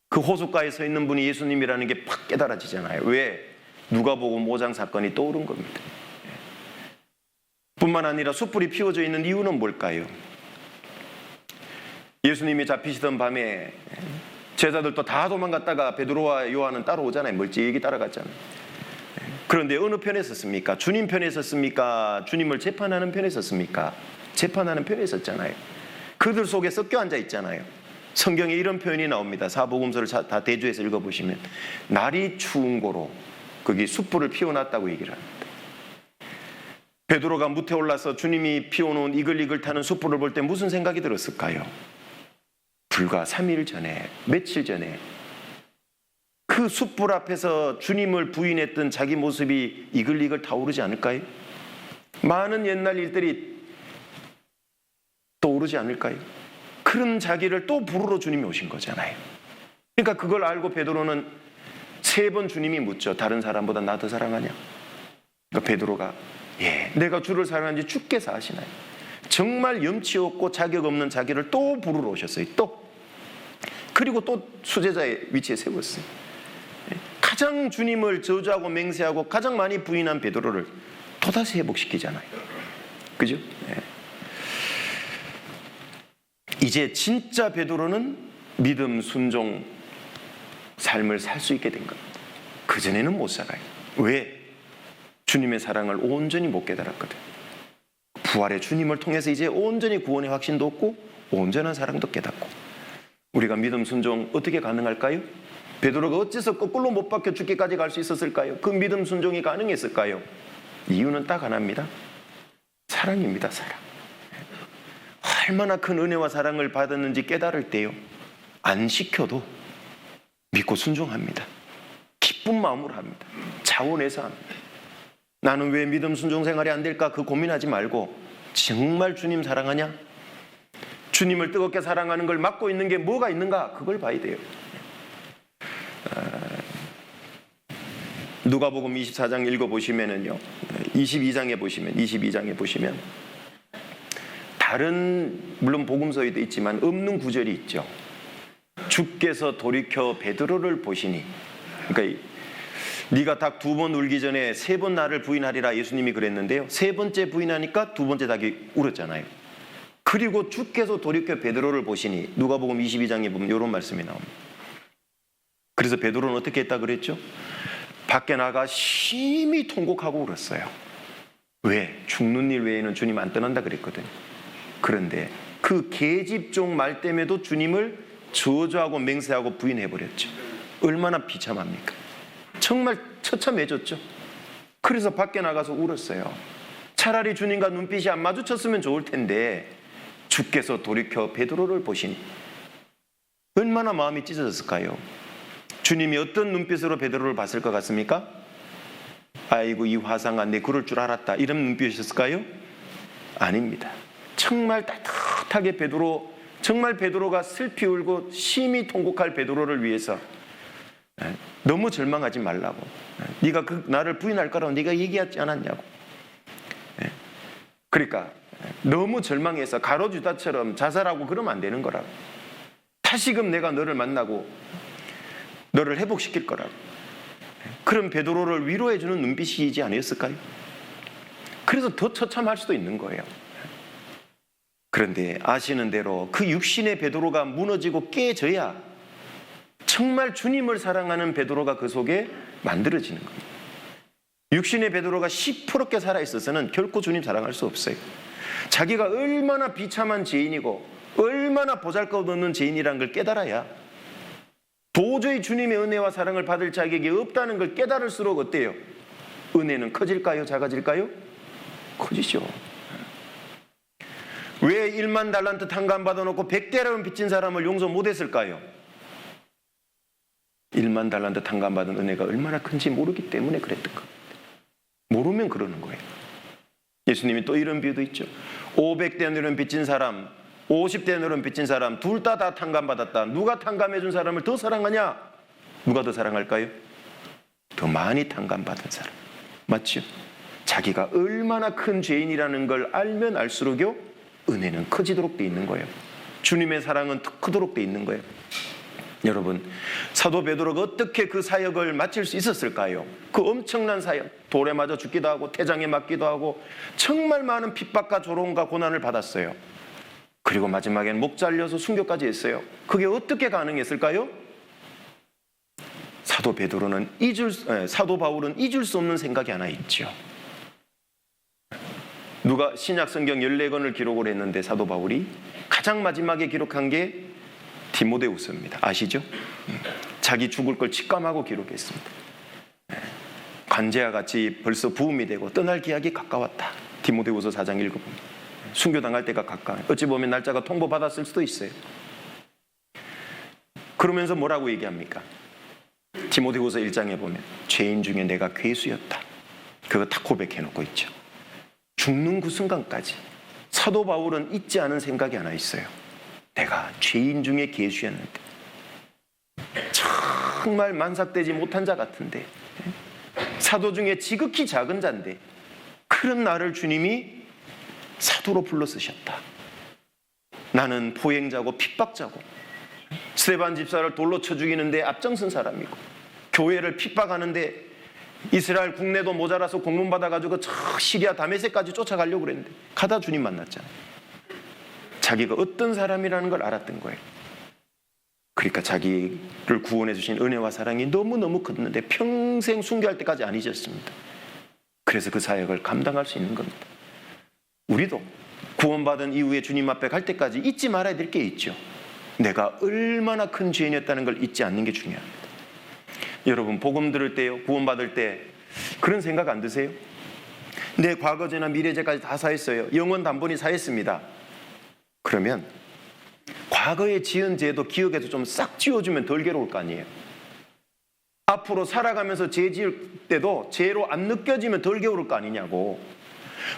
그 호숫가에 서 있는 분이 예수님이라는 게 팍 깨달아지잖아요. 왜? 누가복음 5장 사건이 떠오른 겁니다. 뿐만 아니라 숯불이 피워져 있는 이유는 뭘까요? 예수님이 잡히시던 밤에 제자들도 다 도망갔다가 베드로와 요한은 따라오잖아요. 멀찍이 따라갔잖아요. 그런데 어느 편에 섰습니까? 주님 편에 섰습니까? 주님을 재판하는 편에 섰습니까? 재판하는 편에 섰잖아요. 그들 속에 섞여 앉아 있잖아요. 성경에 이런 표현이 나옵니다. 사복음서를 다 대조해서 읽어보시면 날이 추운 고로 거기 숯불을 피워놨다고 얘기를 합니다. 베드로가 무태 올라서 주님이 피워놓은 이글이글 타는 숯불을 볼 때 무슨 생각이 들었을까요? 불과 3일 전에, 며칠 전에 그 숯불 앞에서 주님을 부인했던 자기 모습이 이글이글 타오르지 않을까요? 많은 옛날 일들이 떠오르지 않을까요? 그런 자기를 또 부르러 주님이 오신 거잖아요. 그러니까 그걸 알고 베드로는 3번 주님이 묻죠. 다른 사람보다 나 더 사랑하냐? 그러니까 베드로가 내가 주를 사랑하는지 주께서 아시나요? 정말 염치 없고 자격 없는 자기를 또 부르러 오셨어요. 또. 그리고 또 수제자의 위치에 세웠어요. 가장 주님을 저주하고 맹세하고 가장 많이 부인한 베드로를 또다시 회복시키잖아요. 그죠? 이제 진짜 베드로는 믿음, 순종, 삶을 살 수 있게 된 겁니다. 그전에는 못 살아요. 왜? 주님의 사랑을 온전히 못 깨달았거든. 부활의 주님을 통해서 이제 온전히 구원의 확신도 얻고 온전한 사랑도 깨닫고. 우리가 믿음, 순종 어떻게 가능할까요? 베드로가 어째서 거꾸로 못 박혀 죽기까지 갈 수 있었을까요? 그 믿음, 순종이 가능했을까요? 이유는 딱 하나입니다. 사랑입니다. 사랑. 얼마나 큰 은혜와 사랑을 받았는지 깨달을 때요, 안 시켜도 믿고 순종합니다. 기쁜 마음으로 합니다. 자원해서 합니다. 나는 왜 믿음 순종 생활이 안 될까? 그 고민하지 말고 정말 주님 사랑하냐? 주님을 뜨겁게 사랑하는 걸 막고 있는 게 뭐가 있는가? 그걸 봐야 돼요. 누가복음 24장 읽어보시면은요, 22장에 보시면 다른 물론 복음서에도 있지만 없는 구절이 있죠. 주께서 돌이켜 베드로를 보시니, 그러니까 네가 닭 2번 울기 전에 3번 나를 부인하리라 예수님이 그랬는데요, 3번째 부인하니까 2번째 닭이 울었잖아요. 그리고 주께서 돌이켜 베드로를 보시니, 누가복음 22장에 보면 이런 말씀이 나옵니다. 그래서 베드로는 어떻게 했다 그랬죠? 밖에 나가 심히 통곡하고 울었어요. 왜? 죽는 일 외에는 주님 안 떠난다 그랬거든요. 그런데 그 계집종 말 때문에도 주님을 저주하고 맹세하고 부인해버렸죠. 얼마나 비참합니까? 정말 처참해졌죠. 그래서 밖에 나가서 울었어요. 차라리 주님과 눈빛이 안 마주쳤으면 좋을 텐데 주께서 돌이켜 베드로를 보시니 얼마나 마음이 찢어졌을까요? 주님이 어떤 눈빛으로 베드로를 봤을 것 같습니까? 아이고 이 화상아 내 그럴 줄 알았다, 이런 눈빛이었을까요? 아닙니다. 정말 따뜻하게 정말 베드로가 슬피 울고 심히 통곡할 베드로를 위해서 너무 절망하지 말라고. 네가 나를 부인할 거라고 네가 얘기하지 않았냐고. 그러니까 너무 절망해서 가룟유다처럼 자살하고 그러면 안 되는 거라고. 다시금 내가 너를 만나고 너를 회복시킬 거라고. 그런 베드로를 위로해주는 눈빛이지 아니었을까요? 그래서 더 처참할 수도 있는 거예요. 그런데 아시는 대로 그 육신의 베드로가 무너지고 깨져야 정말 주님을 사랑하는 베드로가 그 속에 만들어지는 겁니다. 육신의 베드로가 시퍼렇게 살아있어서는 결코 주님 사랑할 수 없어요. 자기가 얼마나 비참한 죄인이고 얼마나 보잘것없는 죄인이라는 걸 깨달아야 도저히 주님의 은혜와 사랑을 받을 자격이 없다는 걸 깨달을수록 어때요? 은혜는 커질까요? 작아질까요? 커지죠. 왜 1만 달란트 탕감 받아놓고 100대라는 빚진 사람을 용서 못했을까요? 1만 달란트 탕감 받은 은혜가 얼마나 큰지 모르기 때문에 그랬던 겁니다. 모르면 그러는 거예요. 예수님이 또 이런 비유도 있죠. 500데나리온 빚진 사람, 50데나리온 빚진 사람 둘 다 탕감 받았다. 누가 탕감해 준 사람을 더 사랑하냐? 누가 더 사랑할까요? 더 많이 탕감 받은 사람. 맞죠? 자기가 얼마나 큰 죄인이라는 걸 알면 알수록요 은혜는 커지도록 돼 있는 거예요. 주님의 사랑은 더 크도록 돼 있는 거예요. 여러분, 사도 베드로가 어떻게 그 사역을 마칠 수 있었을까요? 그 엄청난 사역, 돌에 맞아 죽기도 하고 태장에 맞기도 하고 정말 많은 핍박과 조롱과 고난을 받았어요. 그리고 마지막엔 목 잘려서 순교까지 했어요. 그게 어떻게 가능했을까요? 사도 바울은 잊을 수 없는 생각이 하나 있죠. 누가 신약 성경 14권을 기록을 했는데 사도 바울이 가장 마지막에 기록한 게 디모데후서입니다. 아시죠? 자기 죽을 걸 직감하고 기록했습니다. 관제와 같이 벌써 부음이 되고 떠날 기약이 가까웠다. 디모데후서 4장 읽어보면 순교당할 때가 가까워요. 어찌 보면 날짜가 통보받았을 수도 있어요. 그러면서 뭐라고 얘기합니까? 디모데후서 1장에 보면 죄인 중에 내가 괴수였다. 그거 다 고백해놓고 있죠. 죽는 그 순간까지 사도 바울은 잊지 않은 생각이 하나 있어요. 내가 죄인 중에 괴수였는데 정말 만삭되지 못한 자 같은데 사도 중에 지극히 작은 자인데 그런 나를 주님이 사도로 불러 쓰셨다. 나는 포행자고 핍박자고 스데반 집사를 돌로 쳐 죽이는데 앞장선 사람이고 교회를 핍박하는데 이스라엘 국내도 모자라서 공문 받아가지고 저 시리아 다메섹까지 쫓아가려고 그랬는데 가다 주님 만났잖아요. 자기가 어떤 사람이라는 걸 알았던 거예요. 그러니까 자기를 구원해 주신 은혜와 사랑이 너무너무 컸는데 평생 순교할 때까지 안 잊었습니다. 그래서 그 사역을 감당할 수 있는 겁니다. 우리도 구원받은 이후에 주님 앞에 갈 때까지 잊지 말아야 될 게 있죠. 내가 얼마나 큰 죄인이었다는 걸 잊지 않는 게 중요합니다. 여러분, 복음 들을 때요, 구원받을 때 그런 생각 안 드세요? 내 과거죄나 미래죄까지 다 사했어요. 영원 단번이 사했습니다. 그러면 과거에 지은 죄도 기억해서 좀 싹 지워주면 덜 괴로울 거 아니에요. 앞으로 살아가면서 죄 지을 때도 죄로 안 느껴지면 덜 괴로울 거 아니냐고.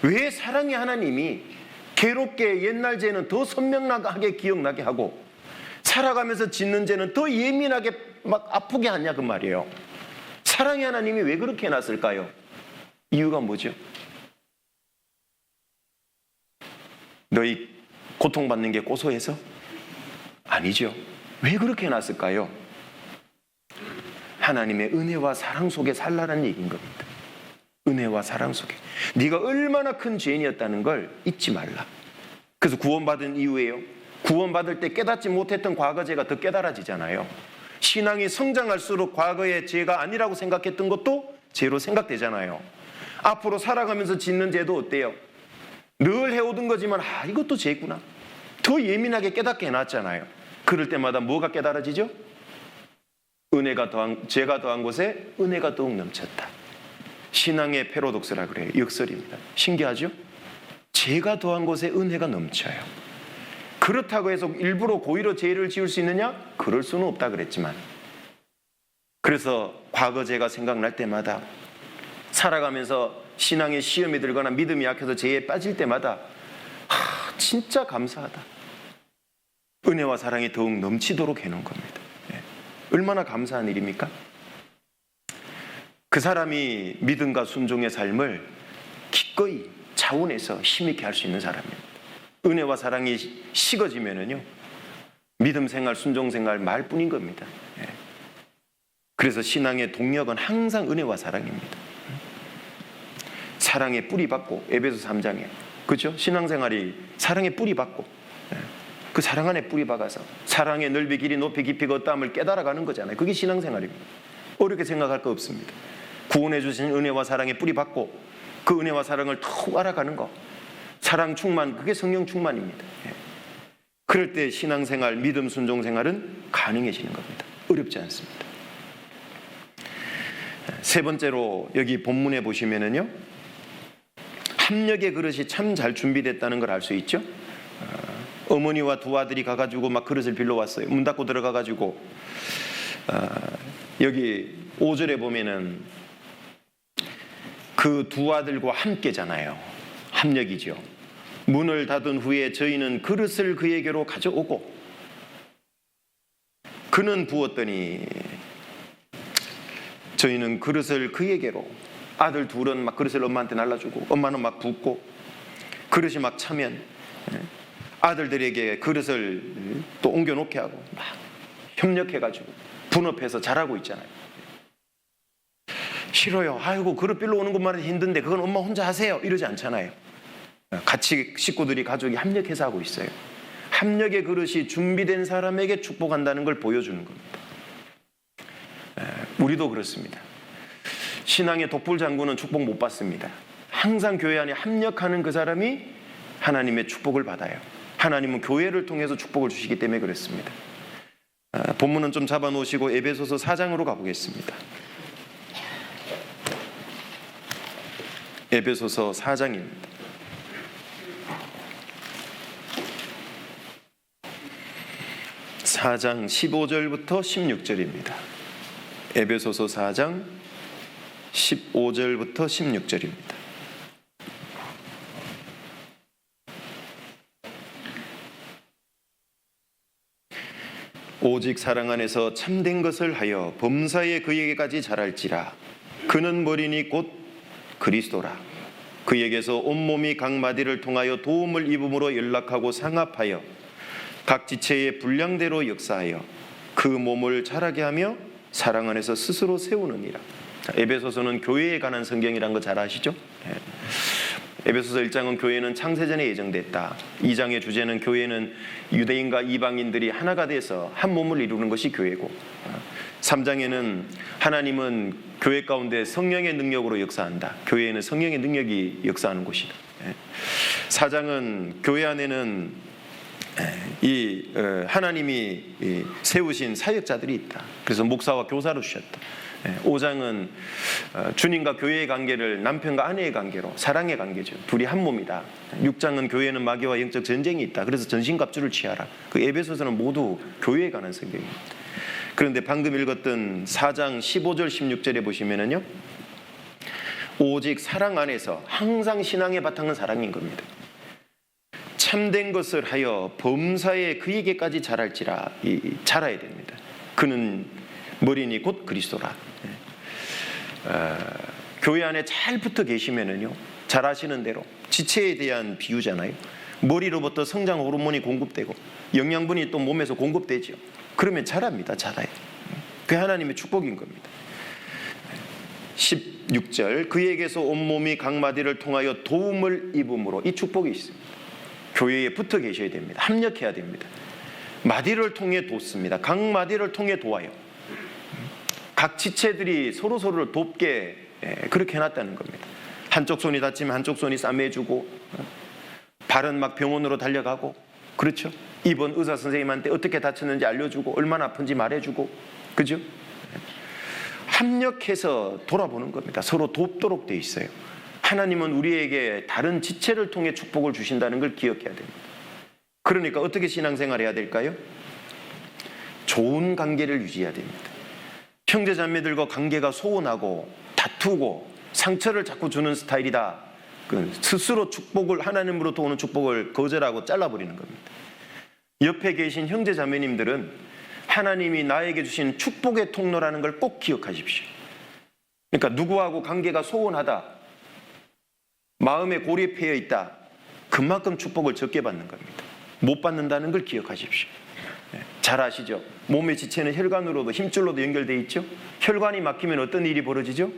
왜 사랑의 하나님이 괴롭게 옛날 죄는 더 선명하게 기억나게 하고 살아가면서 짓는 죄는 더 예민하게 막 아프게 하냐 그 말이에요. 사랑의 하나님이 왜 그렇게 해놨을까요? 이유가 뭐죠? 너희 고통받는 게 고소해서? 아니죠. 왜 그렇게 해놨을까요? 하나님의 은혜와 사랑 속에 살라는 얘기인 겁니다. 은혜와 사랑 속에 네가 얼마나 큰 죄인이었다는 걸 잊지 말라. 그래서 구원받은 이후에요, 구원받을 때 깨닫지 못했던 과거죄가 더 깨달아지잖아요. 신앙이 성장할수록 과거의 죄가 아니라고 생각했던 것도 죄로 생각되잖아요. 앞으로 살아가면서 짓는 죄도 어때요? 늘 해오던 거지만 이것도 죄구나. 더 예민하게 깨닫게 해놨잖아요. 그럴 때마다 뭐가 깨달아지죠? 죄가 더한 곳에 은혜가 더욱 넘쳤다. 신앙의 패러독스라 그래요. 역설입니다. 신기하죠? 죄가 더한 곳에 은혜가 넘쳐요. 그렇다고 해서 일부러 고의로 죄를 지을 수 있느냐? 그럴 수는 없다 그랬지만, 그래서 과거 죄가 생각날 때마다 살아가면서 신앙의 시험이 들거나 믿음이 약해서 죄에 빠질 때마다 진짜 감사하다. 은혜와 사랑이 더욱 넘치도록 해놓은 겁니다. 얼마나 감사한 일입니까? 그 사람이 믿음과 순종의 삶을 기꺼이 자원해서 힘있게 할 수 있는 사람입니다. 은혜와 사랑이 식어지면은요, 믿음 생활, 순종 생활 말뿐인 겁니다. 그래서 신앙의 동력은 항상 은혜와 사랑입니다. 사랑의 뿌리 받고, 에베소 3장에 그렇죠? 신앙생활이 사랑의 뿌리 받고, 그 사랑 안에 뿌리 박아서 사랑의 넓이, 길이, 높이, 깊이가 어떠함을 깨달아가는 거잖아요. 그게 신앙생활입니다. 어렵게 생각할 거 없습니다. 구원해 주신 은혜와 사랑의 뿌리 받고 그 은혜와 사랑을 더 알아가는 거, 사랑 충만, 그게 성령 충만입니다. 그럴 때 신앙생활, 믿음 순종 생활은 가능해지는 겁니다. 어렵지 않습니다. 세 번째로 여기 본문에 보시면은요, 합력의 그릇이 참 잘 준비됐다는 걸 알 수 있죠. 어머니와 두 아들이 가가지고 막 그릇을 빌려왔어요. 문 닫고 들어가가지고 여기 5절에 보면은 그 두 아들과 함께잖아요. 합력이죠. 문을 닫은 후에 저희는 그릇을 그에게로 가져오고 그는 부었더니 저희는 그릇을 그에게로, 아들 둘은 막 그릇을 엄마한테 날라주고 엄마는 막 붓고 그릇이 막 차면 아들들에게 그릇을 또 옮겨놓게 하고 막 협력해가지고 분업해서 잘하고 있잖아요. 싫어요. 아이고 그릇 빌러 오는 것만 해도 힘든데 그건 엄마 혼자 하세요. 이러지 않잖아요. 같이 식구들이, 가족이 합력해서 하고 있어요. 합력의 그릇이 준비된 사람에게 축복한다는 걸 보여주는 겁니다. 우리도 그렇습니다. 신앙의 독불장군은 축복 못 받습니다. 항상 교회 안에 합력하는 그 사람이 하나님의 축복을 받아요. 하나님은 교회를 통해서 축복을 주시기 때문에 그렇습니다. 본문은 좀 잡아놓으시고 에베소서 4장으로 가보겠습니다. 에베소서 4장입니다. (4장) 15절부터 16절입니다. 에베소서 4장 15절부터 16절입니다. 오직 사랑 안에서 참된 것을 하여 범사에 그에게까지 자랄지라. 그는 머리니 곧 그리스도라. 그에게서 온몸이 각 마디를 통하여 도움을 입음으로 연락하고 상합하여 각 지체의 분량대로 역사하여 그 몸을 자라게 하며 사랑 안에서 스스로 세우느니라. 에베소서는 교회에 관한 성경이란 거 잘 아시죠? 에베소서 1장은 교회는 창세전에 예정됐다. 2장의 주제는 교회는 유대인과 이방인들이 하나가 돼서 한 몸을 이루는 것이 교회고, 3장에는 하나님은 교회 가운데 성령의 능력으로 역사한다. 교회에는 성령의 능력이 역사하는 곳이다. 4장은 교회 안에는 이 하나님이 세우신 사역자들이 있다. 그래서 목사와 교사로 주셨다. 5장은 주님과 교회의 관계를 남편과 아내의 관계로, 사랑의 관계죠. 둘이 한 몸이다. 6장은 교회는 마귀와 영적 전쟁이 있다. 그래서 전신갑주를 취하라. 그 에베소서는 모두 교회에 관한 성경입니다. 그런데 방금 읽었던 4장 15절 16절에 보시면은요, 오직 사랑 안에서, 항상 신앙의 바탕은 사랑인 겁니다. 참된 것을 하여 범사에 그에게까지 자랄지라. 자라야 됩니다. 그는 머리니 곧 그리스도라. 교회 안에 잘 붙어 계시면은요, 잘 아시는 대로 지체에 대한 비유잖아요. 머리로부터 성장 호르몬이 공급되고 영양분이 또 몸에서 공급되죠. 그러면 자랍니다. 자라요. 그게 하나님의 축복인 겁니다. 16절, 그에게서 온몸이 각 마디를 통하여 도움을 입음으로. 이 축복이 있습니다. 교회에 붙어 계셔야 됩니다. 합력해야 됩니다. 마디를 통해 돕습니다. 각 마디를 통해 도와요. 각 지체들이 서로서로를 돕게 그렇게 해놨다는 겁니다. 한쪽 손이 다치면 한쪽 손이 싸매주고, 발은 막 병원으로 달려가고, 그렇죠? 입은 의사 선생님한테 어떻게 다쳤는지 알려주고, 얼마나 아픈지 말해주고, 그죠? 합력해서 돌아보는 겁니다. 서로 돕도록 돼 있어요. 하나님은 우리에게 다른 지체를 통해 축복을 주신다는 걸 기억해야 됩니다. 그러니까 어떻게 신앙생활 해야 될까요? 좋은 관계를 유지해야 됩니다. 형제자매들과 관계가 소원하고 다투고 상처를 자꾸 주는 스타일이다. 스스로 축복을, 하나님으로부터 오는 축복을 거절하고 잘라버리는 겁니다. 옆에 계신 형제 자매님들은 하나님이 나에게 주신 축복의 통로라는 걸 꼭 기억하십시오. 그러니까 누구하고 관계가 소원하다, 마음에 고립되어 있다, 그만큼 축복을 적게 받는 겁니다. 못 받는다는 걸 기억하십시오. 잘 아시죠? 몸의 지체는 혈관으로도 힘줄로도 연결되어 있죠. 혈관이 막히면 어떤 일이 벌어지죠?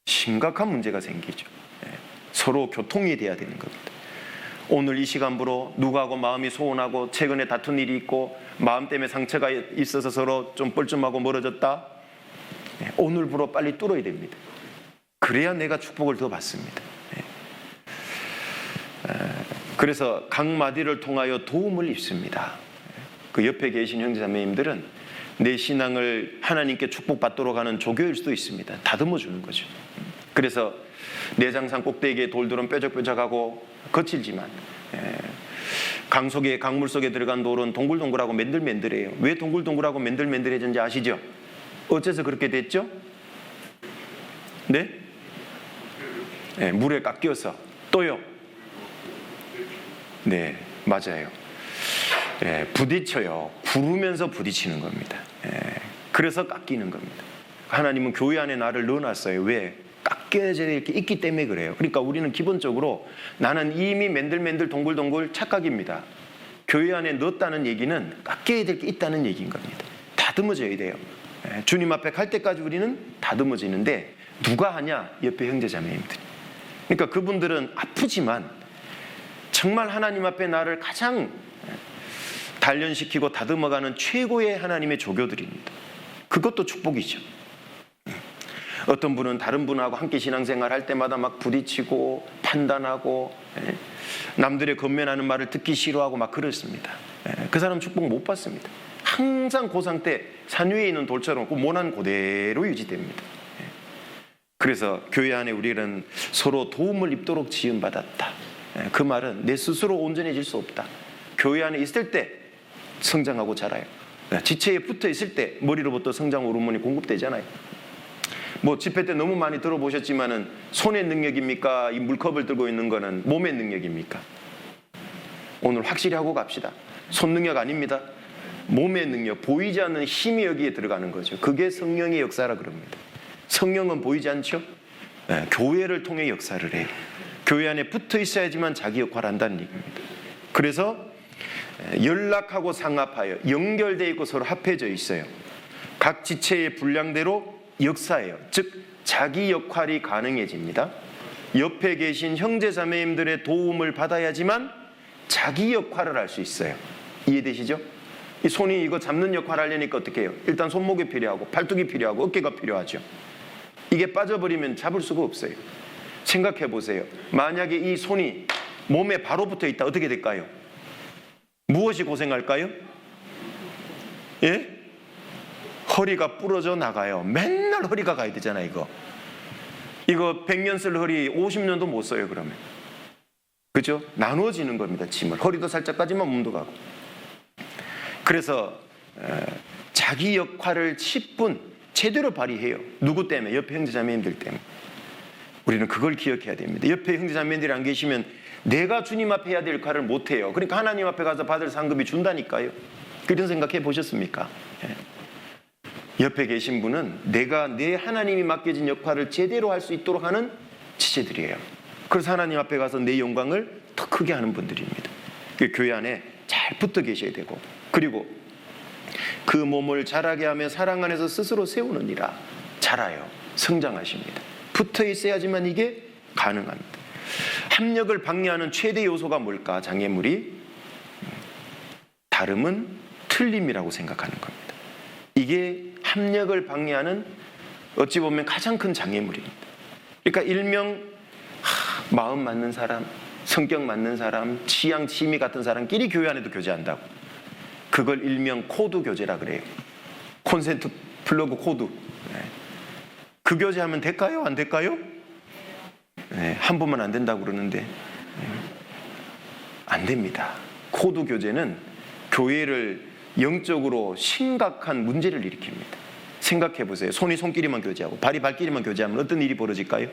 심각한 문제가 생기죠. 서로 교통이 돼야 되는 겁니다. 오늘 이 시간부로 누구하고 마음이 소원하고 최근에 다툰 일이 있고 마음 때문에 상처가 있어서 서로 좀 뻘쭘하고 멀어졌다, 오늘부로 빨리 뚫어야 됩니다. 그래야 내가 축복을 더 받습니다. 그래서 각 마디를 통하여 도움을 입습니다. 그 옆에 계신 형제자매님들은 내 신앙을 하나님께 축복받도록 하는 조교일 수도 있습니다. 다듬어 주는 거죠. 그래서 내장산 꼭대기에 돌들은 뾰족뾰족하고 거칠지만 강물 속에 들어간 돌은 동글동글하고 맨들맨들해요. 왜 동글동글하고 맨들맨들해진지 아시죠? 어째서 그렇게 됐죠? 네? 물에 깎여서. 또요? 네, 맞아요. 부딪혀요. 구르면서 부딪히는 겁니다. 그래서 깎이는 겁니다. 하나님은 교회 안에 나를 넣어놨어요. 왜? 깎여져 이렇게 있기 때문에 그래요. 그러니까 우리는 기본적으로 나는 이미 맨들맨들 동글동글 착각입니다. 교회 안에 넣었다는 얘기는 깎여야 될 게 있다는 얘기인 겁니다. 다듬어져야 돼요. 주님 앞에 갈 때까지 우리는 다듬어지는데 누가 하냐? 옆에 형제자매님들. 그러니까 그분들은 아프지만 정말 하나님 앞에 나를 가장 단련시키고 다듬어가는 최고의 하나님의 조교들입니다. 그것도 축복이죠. 어떤 분은 다른 분하고 함께 신앙생활 할 때마다 막 부딪히고 판단하고 남들의 건면하는 말을 듣기 싫어하고 막 그렇습니다. 그 사람 축복 못 받습니다. 항상 그 상태, 산 위에 있는 돌처럼 그 모난 그대로 유지됩니다. 그래서 교회 안에 우리는 서로 도움을 입도록 지음받았다. 그 말은 내 스스로 온전해질 수 없다. 교회 안에 있을 때 성장하고 자라요. 지체에 붙어 있을 때 머리로부터 성장 호르몬이 공급되잖아요. 뭐 집회 때 너무 많이 들어보셨지만은 손의 능력입니까? 이 물컵을 들고 있는 거는 몸의 능력입니까? 오늘 확실히 하고 갑시다. 손 능력 아닙니다. 몸의 능력, 보이지 않는 힘이 여기에 들어가는 거죠. 그게 성령의 역사라 그럽니다. 성령은 보이지 않죠? 교회를 통해 역사를 해요. 교회 안에 붙어 있어야지만 자기 역할을 한다는 얘기입니다. 그래서 연락하고 상합하여 연결되어 있고 서로 합해져 있어요. 각 지체의 분량대로 역사예요. 즉 자기 역할이 가능해집니다. 옆에 계신 형제자매님들의 도움을 받아야지만 자기 역할을 할 수 있어요. 이해되시죠? 이 손이 이거 잡는 역할을 하려니까 어떻게 해요? 일단 손목이 필요하고 팔뚝이 필요하고 어깨가 필요하죠. 이게 빠져버리면 잡을 수가 없어요. 생각해 보세요. 만약에 이 손이 몸에 바로 붙어 있다, 어떻게 될까요? 무엇이 고생할까요? 예? 허리가 부러져 나가요. 맨날 허리가 가야 되잖아요. 이거 100년 쓸 허리 50년도 못 써요. 그러면 그죠? 나눠지는 겁니다. 짐을. 허리도 살짝 까지만 몸도 가고. 그래서 자기 역할을 10분 제대로 발휘해요. 누구 때문에? 옆에 형제자매님들 때문에. 우리는 그걸 기억해야 됩니다. 옆에 형제자매님들이 안 계시면 내가 주님 앞에 해야 될 역할을 못해요. 그러니까 하나님 앞에 가서 받을 상급이 준다니까요. 그런 생각해 보셨습니까? 옆에 계신 분은 내가 내 하나님이 맡겨진 역할을 제대로 할 수 있도록 하는 지체들이에요. 그래서 하나님 앞에 가서 내 영광을 더 크게 하는 분들입니다. 교회 안에 잘 붙어 계셔야 되고, 그리고 그 몸을 자라게 하며 사랑 안에서 스스로 세우느니라. 자라요. 성장하십니다. 붙어 있어야지만 이게 가능합니다. 합력을 방해하는 최대 요소가 뭘까? 장애물이 다름은 틀림이라고 생각하는 겁니다. 이게 합력을 방해하는 어찌 보면 가장 큰 장애물입니다. 그러니까 일명 마음 맞는 사람, 성격 맞는 사람, 취향, 취미 같은 사람끼리 교회 안에도 교제한다고. 그걸 일명 코드 교제라 그래요. 콘센트 플러그 코드. 그 교제하면 될까요? 안 될까요? 한 번만 안 된다고 그러는데 안 됩니다. 코드 교제는 교회를 영적으로 심각한 문제를 일으킵니다. 생각해 보세요. 손이 손끼리만 교제하고 발이 발끼리만 교제하면 어떤 일이 벌어질까요?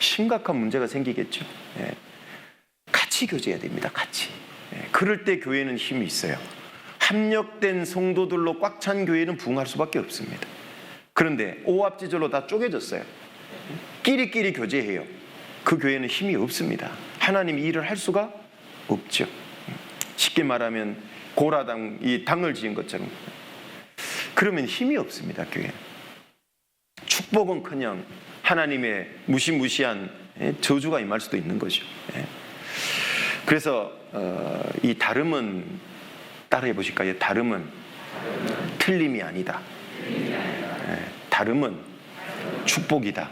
심각한 문제가 생기겠죠. 예. 같이 교제해야 됩니다. 같이. 예. 그럴 때 교회는 힘이 있어요. 합력된 성도들로 꽉 찬 교회는 부흥할 수밖에 없습니다. 그런데 오합지졸로 다 쪼개졌어요. 끼리끼리 교제해요. 그 교회는 힘이 없습니다. 하나님이 일을 할 수가 없죠. 쉽게 말하면 고라당, 이 당을 지은 것처럼. 그러면 힘이 없습니다. 교회는. 축복은커녕 하나님의 무시무시한 저주가 임할 수도 있는 거죠. 그래서 이 다름은 따라해 보실까요? 다름은 틀림이 아니다. 다름은 축복이다.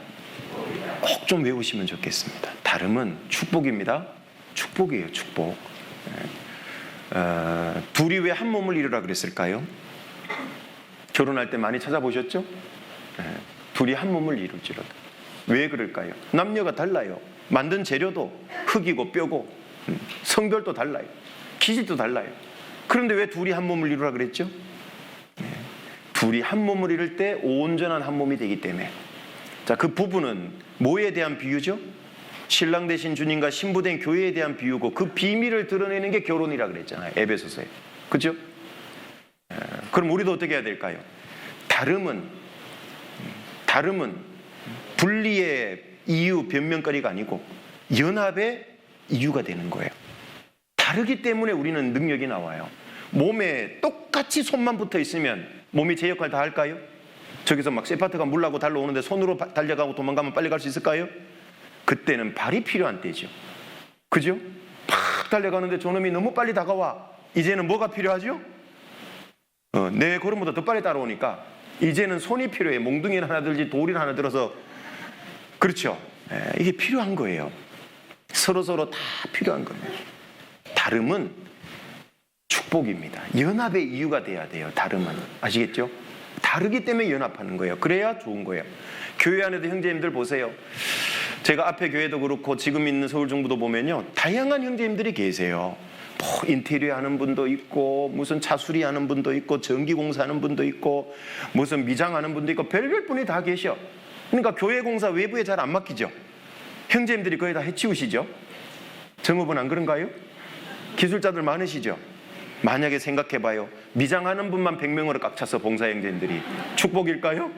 꼭 좀 외우시면 좋겠습니다. 다름은 축복입니다. 축복이에요. 축복. 둘이 왜 한 몸을 이루라 그랬을까요? 결혼할 때 많이 찾아보셨죠? 둘이 한 몸을 이루지로다. 왜 그럴까요? 남녀가 달라요. 만든 재료도 흙이고 뼈고 성별도 달라요. 기질도 달라요. 그런데 왜 둘이 한 몸을 이루라 그랬죠? 둘이 한 몸을 이룰 때 온전한 한 몸이 되기 때문에. 자, 그 부부는 뭐에 대한 비유죠? 신랑 되신 주님과 신부된 교회에 대한 비유고, 그 비밀을 드러내는 게 결혼이라 그랬잖아요. 에베소서에. 그렇죠? 그럼 우리도 어떻게 해야 될까요? 다름은 분리의 이유, 변명거리가 아니고 연합의 이유가 되는 거예요. 다르기 때문에 우리는 능력이 나와요. 몸에 똑같이 손만 붙어 있으면 몸이 제 역할 다 할까요? 저기서 막 세파트가 물라고 달려오는데 손으로 달려가고 도망가면 빨리 갈 수 있을까요? 그때는 발이 필요한 때죠. 그죠? 팍 달려가는데 저놈이 너무 빨리 다가와. 이제는 뭐가 필요하죠? 내 걸음보다 더 빨리 따라오니까 이제는 손이 필요해. 몽둥이를 하나 들지 돌을 하나 들어서. 그렇죠? 이게 필요한 거예요. 서로서로 다 필요한 겁니다. 다름은 축복입니다. 연합의 이유가 돼야 돼요. 다름은. 아시겠죠? 다르기 때문에 연합하는 거예요. 그래야 좋은 거예요. 교회 안에도 형제님들 보세요. 제가 앞에 교회도 그렇고 지금 있는 서울중부도 보면요, 다양한 형제님들이 계세요. 뭐 인테리어 하는 분도 있고, 무슨 차수리 하는 분도 있고, 전기공사 하는 분도 있고, 무슨 미장하는 분도 있고, 별별 분이 다 계셔. 그러니까 교회 공사 외부에 잘 안 맡기죠. 형제님들이 거의 다 해치우시죠. 정읍은 안 그런가요? 기술자들 많으시죠. 만약에 생각해봐요. 미장하는 분만 100명으로 꽉 차서 봉사 형제님들이 축복일까요?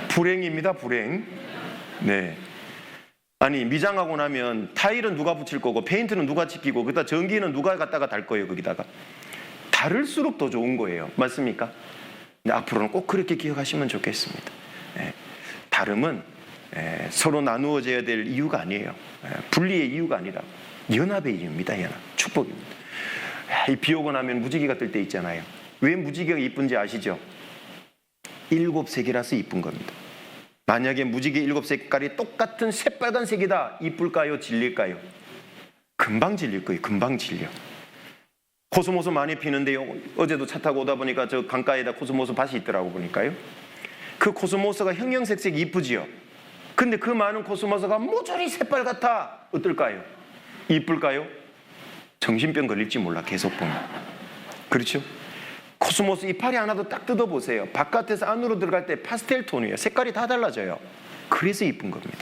불행입니다. 불행. 네. 아니, 미장하고 나면 타일은 누가 붙일 거고 페인트는 누가 칠기고 그다음 전기는 누가 갖다가 달 거예요. 거기다가 다를수록 더 좋은 거예요. 맞습니까? 근데 앞으로는 꼭 그렇게 기억하시면 좋겠습니다. 다름은 서로 나누어져야 될 이유가 아니에요. 분리의 이유가 아니라 연합의 이유입니다. 연합. 축복입니다. 이 비 오고 나면 무지개가 뜰 때 있잖아요. 왜 무지개가 이쁜지 아시죠? 7색이라서 이쁜 겁니다. 만약에 무지개 7색깔이 똑같은 새빨간색이다, 이쁠까요? 질릴까요? 금방 질릴 거예요. 금방 질려. 코스모스 많이 피는데요, 어제도 차 타고 오다 보니까 저 강가에다 코스모스 밭이 있더라고 보니까요. 그 코스모스가 형형색색 이쁘지요. 근데 그 많은 코스모스가 모조리 새빨갛다, 어떨까요? 이쁠까요? 정신병 걸릴지 몰라. 계속 보면. 그렇죠? 코스모스 이파리 하나도 딱 뜯어보세요. 바깥에서 안으로 들어갈 때 파스텔 톤이에요. 색깔이 다 달라져요. 그래서 이쁜 겁니다.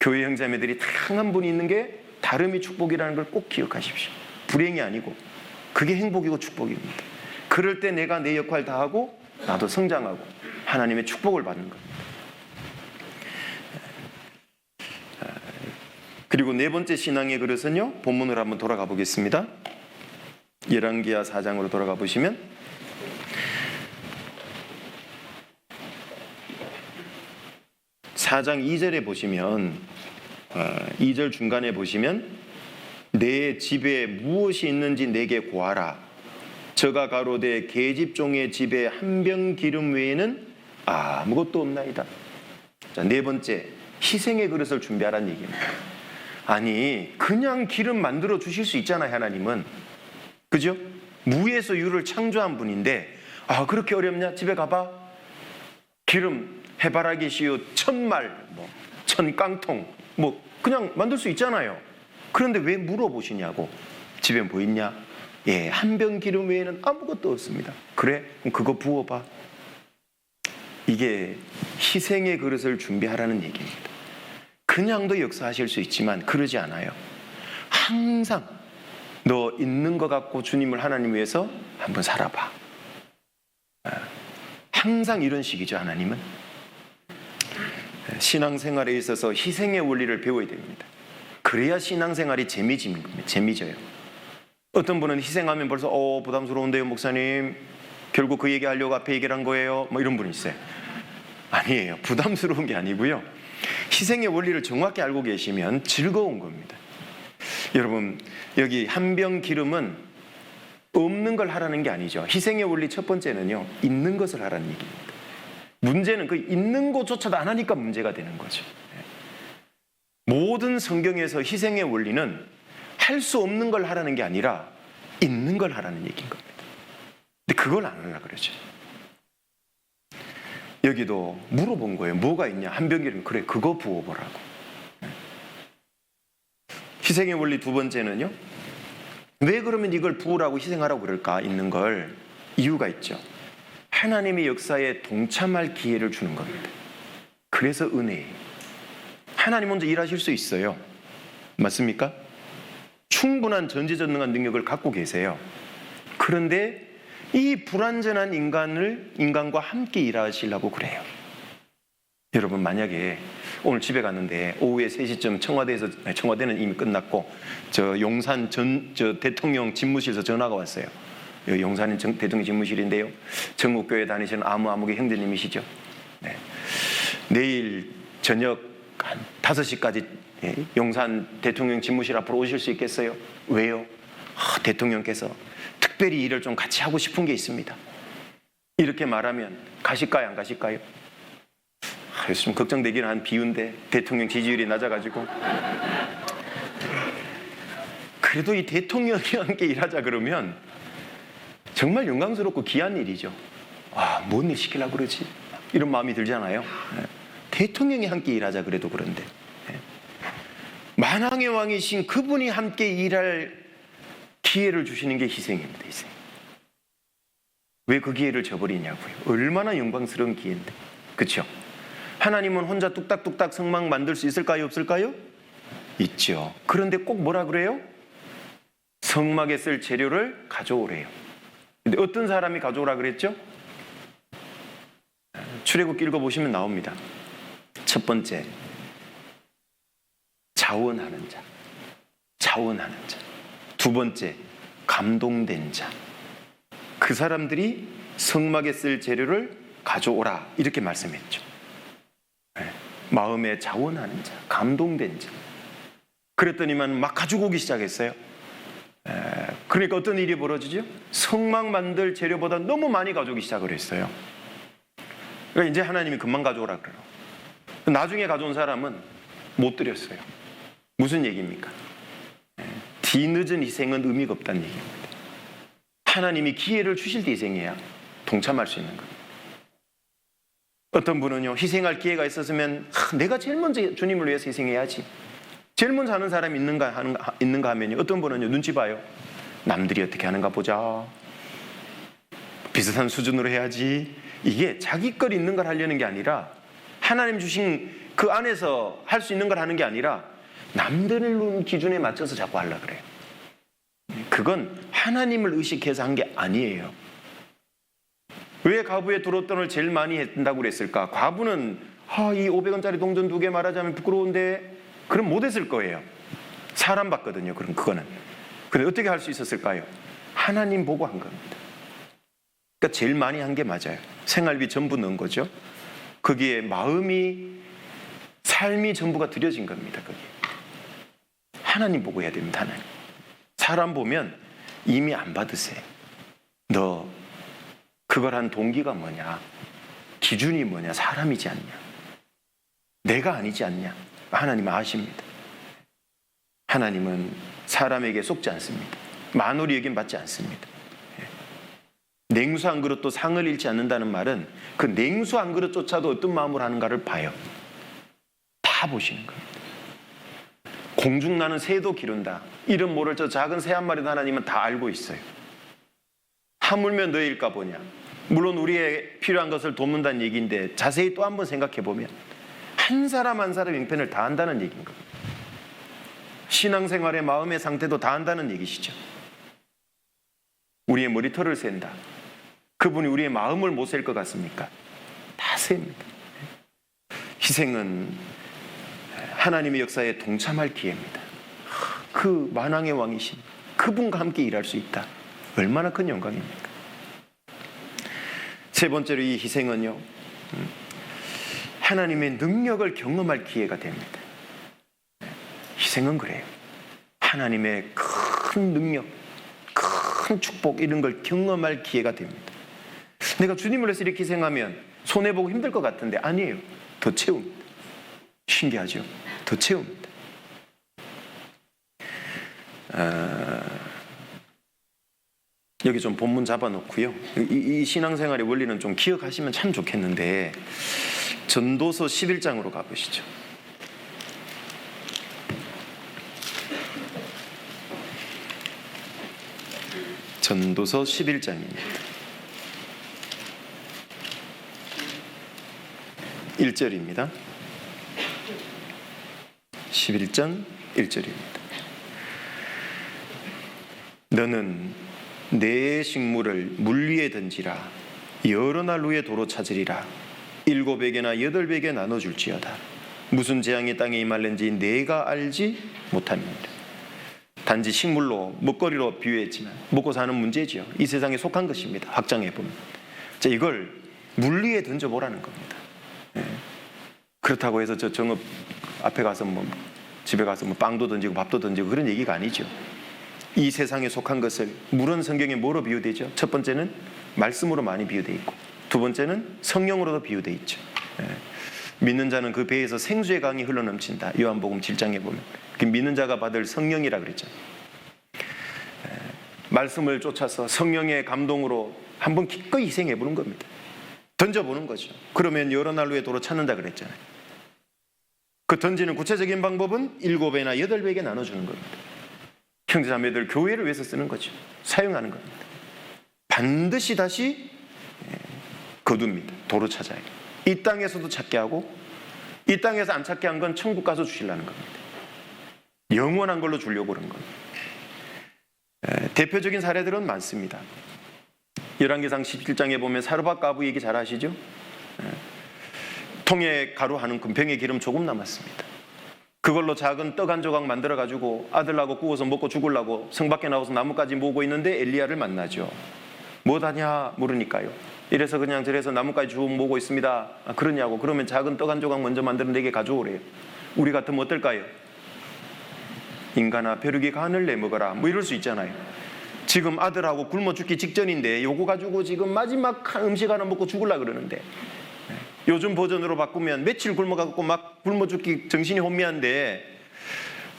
교회 형제자매들이 다 한 분이 있는 게 다름이 축복이라는 걸 꼭 기억하십시오. 불행이 아니고 그게 행복이고 축복입니다. 그럴 때 내가 내 역할 다 하고 나도 성장하고 하나님의 축복을 받는 겁니다. 그리고 네 번째 신앙의 그릇은요, 본문으로 한번 돌아가 보겠습니다. 열왕기하 4장으로 돌아가 보시면 4장 2절에 보시면 2절 중간에 보시면 내 집에 무엇이 있는지 내게 구하라. 저가 가로되 계집종의 집에 한 병 기름 외에는 아무것도 없나이다. 자, 네 번째, 희생의 그릇을 준비하라는 얘기입니다. 아니, 그냥 기름 만들어 주실 수 있잖아요. 하나님은. 그죠? 무에서 유를 창조한 분인데 그렇게 어렵냐? 집에 가봐. 기름 해바라기 씨유 1000말, 1000깡통 그냥 만들 수 있잖아요. 그런데 왜 물어보시냐고. 집에 뭐 있냐? 한 병 기름 외에는 아무것도 없습니다. 그래? 그럼 그거 부어봐. 이게 희생의 그릇을 준비하라는 얘기입니다. 그냥도 역사하실 수 있지만 그러지 않아요. 항상 너 있는 것 같고 주님을 하나님 위해서 한번 살아봐. 항상 이런 식이죠. 하나님은 신앙생활에 있어서 희생의 원리를 배워야 됩니다. 그래야 신앙생활이 재미져요. 어떤 분은 희생하면 벌써 부담스러운데요 목사님, 결국 그 얘기하려고 앞에 얘기를 한 거예요, 뭐 이런 분이 있어요. 아니에요. 부담스러운 게 아니고요, 희생의 원리를 정확히 알고 계시면 즐거운 겁니다. 여러분, 여기 한 병 기름은 없는 걸 하라는 게 아니죠. 희생의 원리 첫 번째는요, 있는 것을 하라는 얘기입니다. 문제는 그 있는 것조차도 안 하니까 문제가 되는 거죠. 모든 성경에서 희생의 원리는 할 수 없는 걸 하라는 게 아니라 있는 걸 하라는 얘기인 겁니다. 근데 그걸 안 하려고 그러죠. 여기도 물어본 거예요. 뭐가 있냐? 한 병 기름. 그래, 그거 부어보라고. 희생의 원리 두 번째는요, 왜 그러면 이걸 부으라고 희생하라고 그럴까? 있는 걸. 이유가 있죠. 하나님의 역사에 동참할 기회를 주는 겁니다. 그래서 은혜예요. 하나님 먼저 일하실 수 있어요. 맞습니까? 충분한 전지전능한 능력을 갖고 계세요. 그런데 이 불완전한 인간과 함께 일하시려고 그래요. 여러분, 만약에 오늘 집에 갔는데 오후에 3시쯤 청와대는 이미 끝났고 저 용산 저 대통령 집무실에서 전화가 왔어요. 용산은 대통령 집무실인데요, 전국교회 다니시는 아무개 형제님이시죠. 네. 내일 저녁 한 5시까지 용산 대통령 집무실 앞으로 오실 수 있겠어요? 왜요? 대통령께서 특별히 일을 좀 같이 하고 싶은 게 있습니다. 이렇게 말하면 가실까요? 안 가실까요? 요즘 걱정되기는 한 비운데 대통령 지지율이 낮아가지고. 그래도 이 대통령이 함께 일하자 그러면 정말 영광스럽고 귀한 일이죠. 뭔 일 시키려고 그러지? 이런 마음이 들잖아요. 대통령이 함께 일하자 그래도 그런데, 만왕의 왕이신 그분이 함께 일할 기회를 주시는 게 희생입니다. 희생. 왜 그 기회를 저버리냐고요. 얼마나 영광스러운 기회인데. 그렇죠? 하나님은 혼자 뚝딱뚝딱 성막 만들 수 있을까요? 없을까요? 있죠. 그런데 꼭 뭐라 그래요? 성막에 쓸 재료를 가져오래요. 근데 어떤 사람이 가져오라 그랬죠? 출애굽기 읽어보시면 나옵니다. 첫 번째, 자원하는 자. 두 번째, 감동된 자. 그 사람들이 성막에 쓸 재료를 가져오라, 이렇게 말씀했죠. 마음에 자원하는 자, 감동된 자. 그랬더니만 막 가지고 오기 시작했어요. 그러니까 어떤 일이 벌어지죠? 성막 만들 재료보다 너무 많이 가져오기 시작을 했어요. 그러니까 이제 하나님이 금방 가져오라 그래요. 나중에 가져온 사람은 못 드렸어요. 무슨 얘기입니까? 뒤늦은 희생은 의미가 없다는 얘기입니다. 하나님이 기회를 주실 때 희생해야 동참할 수 있는 겁니다. 어떤 분은요, 희생할 기회가 있었으면 내가 제일 먼저 주님을 위해서 희생해야지, 제일 먼저 하는 사람이 있는가 하면요, 어떤 분은요, 눈치 봐요. 남들이 어떻게 하는가 보자, 비슷한 수준으로 해야지. 이게 자기 걸 있는 걸 하려는 게 아니라, 하나님 주신 그 안에서 할 수 있는 걸 하는 게 아니라 남들 기준에 맞춰서 자꾸 하려고 그래요. 그건 하나님을 의식해서 한 게 아니에요. 왜 과부의 두로돈을 제일 많이 했다고 그랬을까? 과부는 이 500원짜리 동전 2개 말하자면 부끄러운데, 그럼 못 했을 거예요. 사람 봤거든요. 그럼 그거는. 근데 어떻게 할 수 있었을까요? 하나님 보고 한 겁니다. 그러니까 제일 많이 한 게 맞아요. 생활비 전부 넣은 거죠. 거기에 마음이, 삶이 전부가 드려진 겁니다. 거기에. 하나님 보고 해야 됩니다. 하나님. 사람 보면 이미 안 받으세요. 너 그걸 한 동기가 뭐냐? 기준이 뭐냐? 사람이지 않냐? 내가 아니지 않냐? 하나님은 아십니다. 하나님은 사람에게 속지 않습니다. 만홀히 여김 받지 않습니다. 냉수 한 그릇도 상을 잃지 않는다는 말은 그 냉수 한 그릇조차도 어떤 마음으로 하는가를 봐요. 다 보시는 겁니다. 공중 나는 새도 기른다, 이름 모를 저 작은 새 한 마리도 하나님은 다 알고 있어요. 하물며 너희일까 보냐. 물론 우리의 필요한 것을 돕는다는 얘기인데, 자세히 또 한번 생각해 보면 한 사람 한 사람 형편을 다 한다는 얘기인 겁니다. 신앙생활의 마음의 상태도 다 한다는 얘기시죠. 우리의 머리털을 센다. 그분이 우리의 마음을 못 셀 것 같습니까? 다 셉니다. 희생은 하나님의 역사에 동참할 기회입니다. 그 만왕의 왕이신 그분과 함께 일할 수 있다. 얼마나 큰 영광입니까? 세 번째로 이 희생은요, 하나님의 능력을 경험할 기회가 됩니다. 희생은 그래요. 하나님의 큰 능력, 큰 축복 이런 걸 경험할 기회가 됩니다. 내가 주님을 위해서 이렇게 희생하면 손해보고 힘들 것 같은데 아니에요. 더 채웁니다. 신기하죠? 더 채웁니다. 여기 좀 본문 잡아놓고요. 이 신앙생활의 원리는 좀 기억하시면 참 좋겠는데 전도서 11장으로 가보시죠. 전도서 11장입니다. 1절입니다. 11장 1절입니다. 너는 내 식물을 물 위에 던지라. 여러 날 후에 도로 찾으리라. 7배개나 8배개 나눠줄지어다. 무슨 재앙이 땅에 임할는지 내가 알지 못함이니라. 단지 식물로 먹거리로 비유했지만 먹고 사는 문제지요. 이 세상에 속한 것입니다. 확장해보면. 자, 이걸 물 위에 던져보라는 겁니다. 그렇다고 해서 저 정읍 앞에 가서 집에 가서 빵도 던지고 밥도 던지고 그런 얘기가 아니죠. 이 세상에 속한 것을 물은 성경에 뭐로 비유되죠? 첫 번째는 말씀으로 많이 비유되어 있고 두 번째는 성령으로도 비유되어 있죠. 믿는 자는 그 배에서 생수의 강이 흘러넘친다. 요한복음 7장에 보면 믿는 자가 받을 성령이라 그랬죠. 말씀을 쫓아서 성령의 감동으로 한번 기꺼이 희생해보는 겁니다. 던져보는 거죠. 그러면 여러 날 후에 도로 찾는다 그랬잖아요. 그 던지는 구체적인 방법은 7배나 8배에게 나눠주는 겁니다. 형제자매들 교회를 위해서 쓰는 거죠. 사용하는 겁니다. 반드시 다시 거둡니다. 도로 찾아요. 이 땅에서도 찾게 하고 이 땅에서 안 찾게 한 건 천국 가서 주시려는 겁니다. 영원한 걸로 주려고 그런 겁니다. 대표적인 사례들은 많습니다. 열왕기상 17장에 보면 사르밧 과부 얘기 잘 아시죠? 통에 가루 한 움큼 병에 기름 조금 남았습니다. 그걸로 작은 떡 한 조각 만들어가지고 아들하고 구워서 먹고 죽으려고 성 밖에 나와서 나뭇가지 모으고 있는데 엘리야를 만나죠. 뭐하냐 물으니까요. 이래서 그냥 저래서 나뭇가지 주워 모으고 있습니다. 그러냐고. 그러면 작은 떡 한 조각 먼저 만들어 내게 가져오래요. 우리 같으면 어떨까요? 인간아 벼룩이 간을 내먹어라 뭐 이럴 수 있잖아요. 지금 아들하고 굶어 죽기 직전인데 요거 가지고 지금 마지막 음식 하나 먹고 죽으려고 그러는데 요즘 버전으로 바꾸면 며칠 굶어갖고 막 굶어 죽기 정신이 혼미한데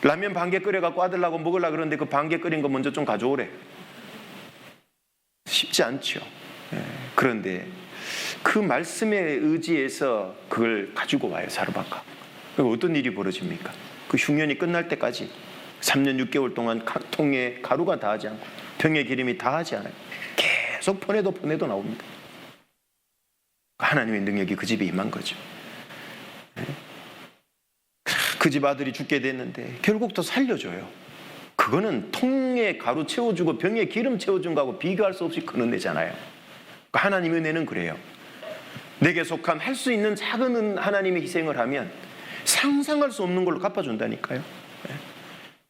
라면 반 개 끓여갖고 아들하고 먹으려고 그러는데 그 반 개 끓인 거 먼저 좀 가져오래. 쉽지 않죠. 그런데 그 말씀에 의지해서 그걸 가지고 와요. 사르밧과. 어떤 일이 벌어집니까? 그 흉년이 끝날 때까지 3년 6개월 동안 통에 가루가 닿지 않고 병에 기름이 닿지 않아요. 계속 퍼내도 나옵니다. 하나님의 능력이 그 집에 임한 거죠. 그 집 아들이 죽게 됐는데 결국 또 살려줘요. 그거는 통에 가루 채워주고 병에 기름 채워준 거하고 비교할 수 없이 큰 은혜잖아요. 하나님의 은혜는 그래요. 내게 속한 할 수 있는 작은 하나님의 희생을 하면 상상할 수 없는 걸로 갚아준다니까요.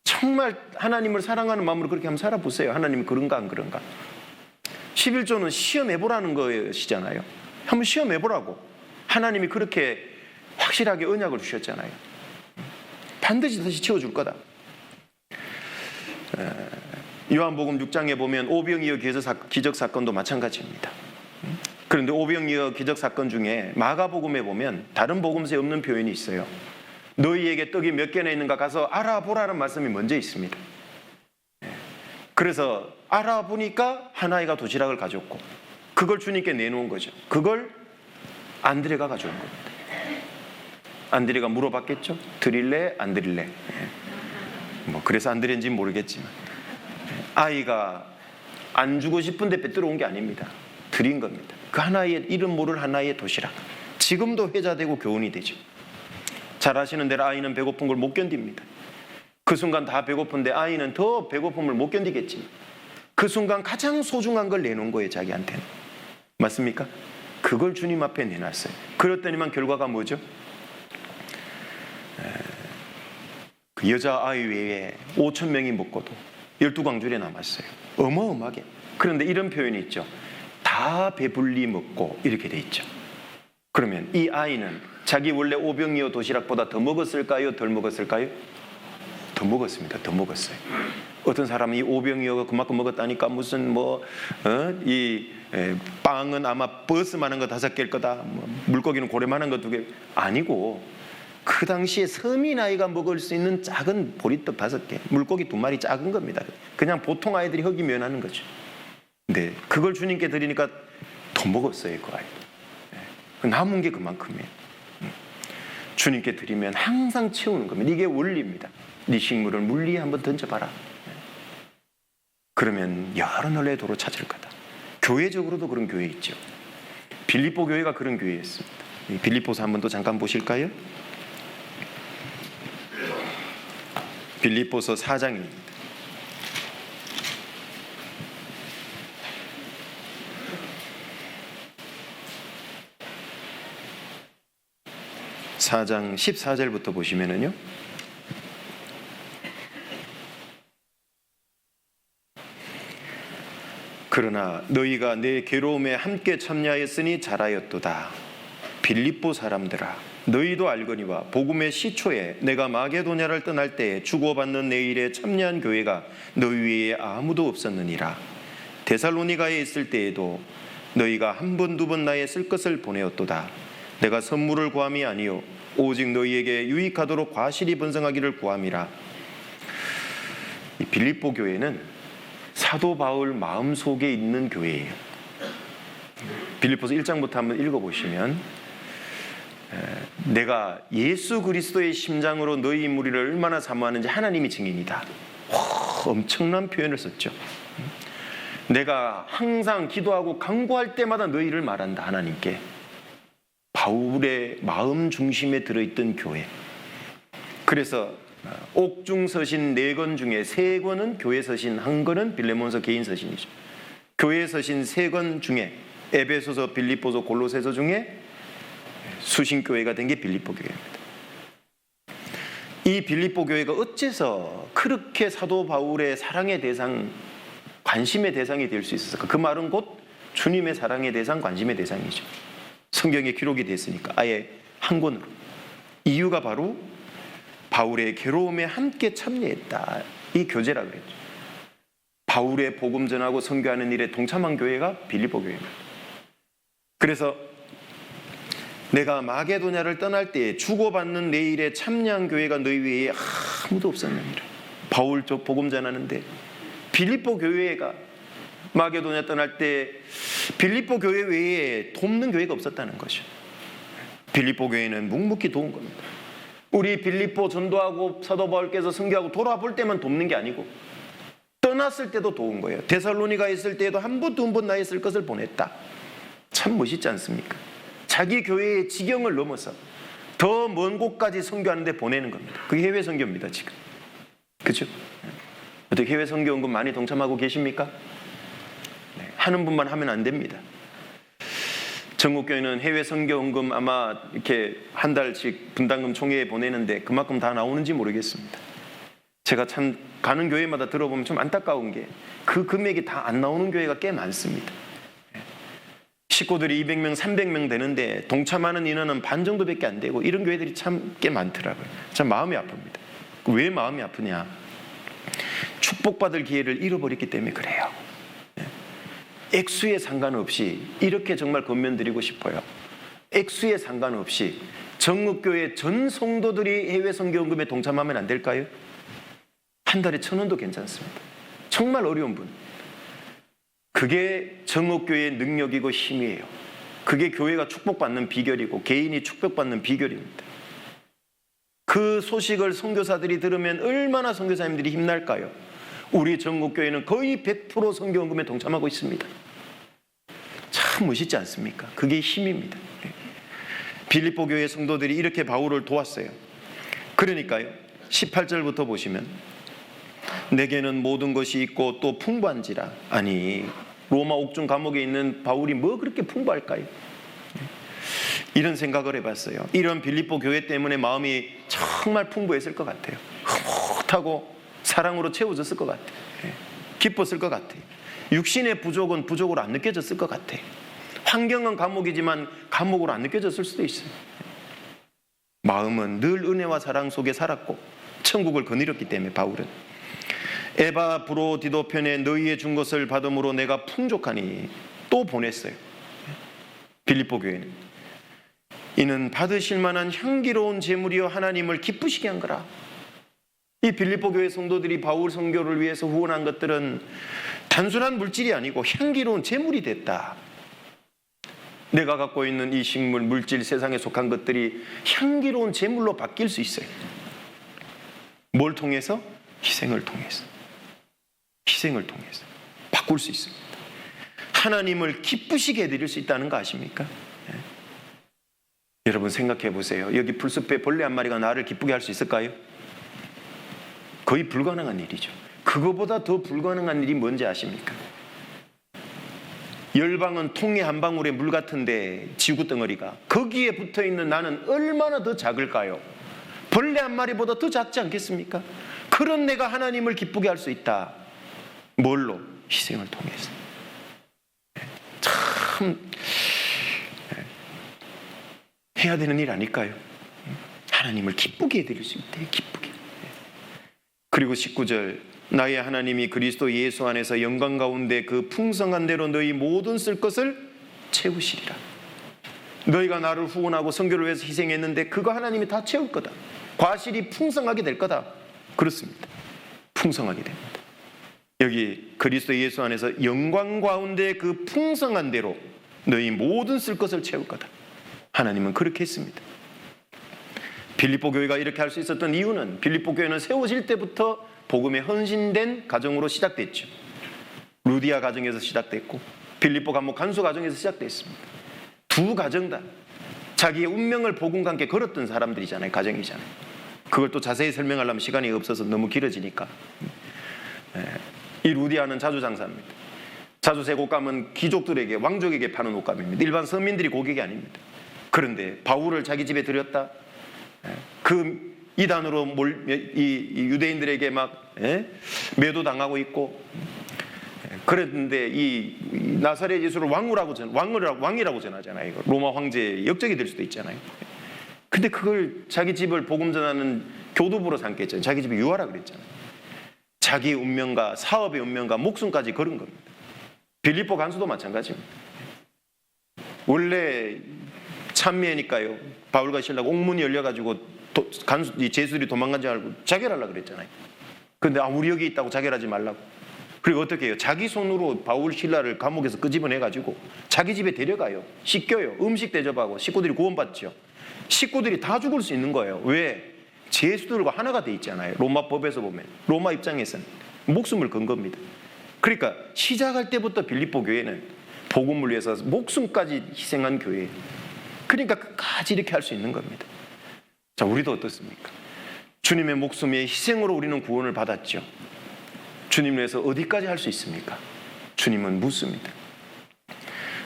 정말 하나님을 사랑하는 마음으로 그렇게 한번 살아보세요. 하나님이 그런가 안 그런가. 11조는 시험해보라는 것이잖아요. 한번 시험해보라고. 하나님이 그렇게 확실하게 언약을 주셨잖아요. 반드시 다시 채워줄 거다. 요한복음 6장에 보면 오병이어 기적사건도 마찬가지입니다. 그런데 오병이어 기적사건 중에 마가복음에 보면 다른 복음서에 없는 표현이 있어요. 너희에게 떡이 몇 개나 있는가 가서 알아보라는 말씀이 먼저 있습니다. 그래서 알아보니까 한 아이가 도시락을 가졌고 그걸 주님께 내놓은 거죠. 그걸 안드레가 가져온 겁니다. 안드레가 물어봤겠죠. 드릴래? 안 드릴래? 그래서 안드레인지는 모르겠지만 아이가 안 주고 싶은데 빼들어 온 게 아닙니다. 드린 겁니다. 그 하나의 이름 모를 하나의 도시락. 지금도 회자되고 교훈이 되죠. 잘 아시는 대로 아이는 배고픈 걸 못 견딥니다. 그 순간 다 배고픈데 아이는 더 배고픔을 못 견디겠지. 그 순간 가장 소중한 걸 내놓은 거예요, 자기한테는. 맞습니까? 그걸 주님 앞에 내놨어요. 그랬더니만 결과가 뭐죠? 그 여자아이 외에 5,000명이 먹고도 12광줄에 남았어요. 어마어마하게. 그런데 이런 표현이 있죠. 다 배불리 먹고 이렇게 돼 있죠. 그러면 이 아이는 자기 원래 오병이어 도시락보다 더 먹었을까요? 덜 먹었을까요? 더 먹었습니다. 더 먹었어요. 어떤 사람이 오병이어가 그만큼 먹었다니까 무슨 이 빵은 아마 버스만한 거 5개일 거다. 물고기는 고래만한 거 2개. 아니고 그 당시에 서민 아이가 먹을 수 있는 작은 보리떡 5개, 물고기 2마리 작은 겁니다. 그냥 보통 아이들이 허기 면하는 거죠. 근데 그걸 주님께 드리니까 더 먹었어요, 그 아이. 남은 게 그만큼이에요. 주님께 드리면 항상 채우는 겁니다. 이게 원리입니다. 네 식물을 물 위에 한번 던져봐라. 그러면 여러 널의 도로 찾을 거다. 교회적으로도 그런 교회 있죠. 빌립보 교회가 그런 교회였습니다. 빌립보서 한번 또 잠깐 보실까요? 빌립보서 4장입니다. 4장 14절부터 보시면은요. 그러나 너희가 내 괴로움에 함께 참여하였으니 잘하였도다. 빌립보 사람들아, 너희도 알거니와 복음의 시초에 내가 마게도냐를 떠날 때에 주고받는 내 일에 참여한 교회가 너희 위에 아무도 없었느니라. 데살로니가에 있을 때에도 너희가 한 번, 2번 나에 쓸 것을 보내었도다. 내가 선물을 구함이 아니요 오직 너희에게 유익하도록 과실이 번성하기를 구함이라. 이 빌립보 교회는 사도 바울 마음속에 있는 교회예요. 빌립보서 1장부터 한번 읽어보시면 내가 예수 그리스도의 심장으로 너희 무리를 얼마나 사모하는지 하나님이 증인이다. 엄청난 표현을 썼죠. 내가 항상 기도하고 간구할 때마다 너희를 말한다, 하나님께. 바울의 마음 중심에 들어있던 교회. 그래서 옥중 서신 4권 중에 3권은 교회 서신, 1권은 빌레몬서 개인 서신이죠. 교회 서신 3권 중에 에베소서, 빌립보서, 골로새서 중에 수신교회가 된 게 빌립보 교회입니다. 이 빌립보 교회가 어째서 그렇게 사도 바울의 사랑의 대상, 관심의 대상이 될 수 있었을까? 그 말은 곧 주님의 사랑의 대상, 관심의 대상이죠. 성경에 기록이 됐으니까 아예 한 권으로. 이유가 바로 바울의 괴로움에 함께 참여했다. 이 교제라 그랬죠. 바울의 복음 전하고 선교하는 일에 동참한 교회가 빌립보 교회입니다. 그래서 내가 마게도냐를 떠날 때 주고받는 내 일에 참여한 교회가 너희 위에 아무도 없었느니라. 바울 쪽 복음 전하는데 빌립보 교회가 마게도냐 떠날 때 빌립보 교회 외에 돕는 교회가 없었다는 거죠. 빌립보 교회는 묵묵히 도운 겁니다. 우리 빌립보 전도하고 사도 바울께서 선교하고 돌아볼 때만 돕는 게 아니고 떠났을 때도 도운 거예요. 데살로니가 있을 때에도 한 번, 2번 나에 쓸 것을 보냈다. 참 멋있지 않습니까? 자기 교회의 지경을 넘어서 더 먼 곳까지 선교하는데 보내는 겁니다. 그게 해외 선교입니다, 지금. 그렇죠? 어떻게 해외 선교 헌금 많이 동참하고 계십니까? 네, 하는 분만 하면 안 됩니다. 전국교회는 해외 선교 헌금 아마 이렇게 한 달씩 분담금 총회에 보내는데 그만큼 다 나오는지 모르겠습니다. 제가 참 가는 교회마다 들어보면 좀 안타까운 게 그 금액이 다 안 나오는 교회가 꽤 많습니다. 식구들이 200명, 300명 되는데 동참하는 인원은 반 정도밖에 안 되고 이런 교회들이 참 꽤 많더라고요. 참 마음이 아픕니다. 왜 마음이 아프냐? 축복받을 기회를 잃어버렸기 때문에 그래요. 액수에 상관없이 이렇게 정말 권면드리고 싶어요. 액수에 상관없이 전국교회 전 성도들이 해외 선교헌금에 동참하면 안 될까요? 한 달에 1,000원도 괜찮습니다. 정말 어려운 분. 그게 전국교회의 능력이고 힘이에요. 그게 교회가 축복받는 비결이고 개인이 축복받는 비결입니다. 그 소식을 선교사들이 들으면 얼마나 선교사님들이 힘날까요? 우리 전국교회는 거의 100% 선교헌금에 동참하고 있습니다. 참 멋있지 않습니까? 그게 힘입니다. 빌립보 교회 성도들이 이렇게 바울을 도왔어요. 그러니까요, 18절부터 보시면 내게는 모든 것이 있고 또 풍부한지라. 아니, 로마 옥중 감옥에 있는 바울이 뭐 그렇게 풍부할까요? 이런 생각을 해봤어요. 이런 빌립보 교회 때문에 마음이 정말 풍부했을 것 같아요. 흐뭇하고 사랑으로 채워졌을 것 같아요. 기뻤을 것 같아요. 육신의 부족은 부족으로 안 느껴졌을 것 같아요. 환경은 감옥이지만 감옥으로 안 느껴졌을 수도 있어요. 마음은 늘 은혜와 사랑 속에 살았고 천국을 거느렸기 때문에 바울은 에바브로디도 편에 너희의 준 것을 받음으로 내가 풍족하니 또 보냈어요. 빌립보 교회는 이는 받으실 만한 향기로운 제물이여 하나님을 기쁘시게 한 거라. 이 빌립보 교회 성도들이 바울 선교를 위해서 후원한 것들은 단순한 물질이 아니고 향기로운 제물이 됐다. 내가 갖고 있는 이 식물, 물질, 세상에 속한 것들이 향기로운 제물로 바뀔 수 있어요. 뭘 통해서? 희생을 통해서. 희생을 통해서 바꿀 수 있습니다. 하나님을 기쁘시게 해드릴 수 있다는 거 아십니까? 네. 여러분 생각해 보세요. 여기 풀숲에 벌레 한 마리가 나를 기쁘게 할 수 있을까요? 거의 불가능한 일이죠. 그거보다 더 불가능한 일이 뭔지 아십니까? 열방은 통에 한 방울의 물 같은데 지구 덩어리가 거기에 붙어있는 나는 얼마나 더 작을까요? 벌레 한 마리보다 더 작지 않겠습니까? 그런 내가 하나님을 기쁘게 할 수 있다. 뭘로? 희생을 통해서. 참 해야 되는 일 아닐까요? 하나님을 기쁘게 해드릴 수 있대. 기쁘게. 그리고 19절 나의 하나님이 그리스도 예수 안에서 영광 가운데 그 풍성한 대로 너희 모든 쓸 것을 채우시리라. 너희가 나를 후원하고 선교를 위해서 희생했는데 그거 하나님이 다 채울 거다. 과실이 풍성하게 될 거다. 그렇습니다. 풍성하게 됩니다. 여기 그리스도 예수 안에서 영광 가운데 그 풍성한 대로 너희 모든 쓸 것을 채울 거다. 하나님은 그렇게 했습니다. 빌립보 교회가 이렇게 할 수 있었던 이유는 빌립보 교회는 세워질 때부터 복음에 헌신된 가정으로 시작됐죠. 루디아 가정에서 시작됐고 빌립보 감옥 간수 가정에서 시작됐습니다. 두 가정 다 자기의 운명을 복음과 함께 걸었던 사람들이잖아요. 가정이잖아요. 그걸 또 자세히 설명하려면 시간이 없어서 너무 길어지니까. 이 루디아는 자주장사입니다. 자주색 옷감은 귀족들에게, 왕족에게 파는 옷감입니다. 일반 서민들이 고객이 아닙니다. 그런데 바울을 자기 집에 들였다. 그 이단으로 이 유대인들에게 막 매도당하고 있고, 그랬는데 이 나사렛 예수를 왕이라고 전하잖아요. 로마 황제의 역적이 될 수도 있잖아요. 근데 그걸 자기 집을 복음 전하는 교두보로 삼겠잖아요. 자기 집이 유하라 그랬잖아요. 자기의 운명과 사업의 운명과 목숨까지 걸은 겁니다. 빌립보 간수도 마찬가지입니다. 원래 찬미애니까요. 바울과 실라가 옥문이 열려가지고 제수들이 도망간 줄 알고 자결하려고 그랬잖아요. 그런데 우리 여기 있다고 자결하지 말라고. 그리고 어떻게 해요? 자기 손으로 바울 신라를 감옥에서 끄집어내가지고 자기 집에 데려가요. 씻겨요. 음식 대접하고 식구들이 구원받죠. 식구들이 다 죽을 수 있는 거예요. 왜? 제수들과 하나가 돼 있잖아요. 로마 법에서 보면. 로마 입장에서는 목숨을 건 겁니다. 그러니까 시작할 때부터 빌립보 교회는 복음을 위해서 목숨까지 희생한 교회예요. 그러니까 끝까지 이렇게 할 수 있는 겁니다. 자, 우리도 어떻습니까? 주님의 목숨의 희생으로 우리는 구원을 받았죠. 주님을 위해서 어디까지 할 수 있습니까? 주님은 묻습니다.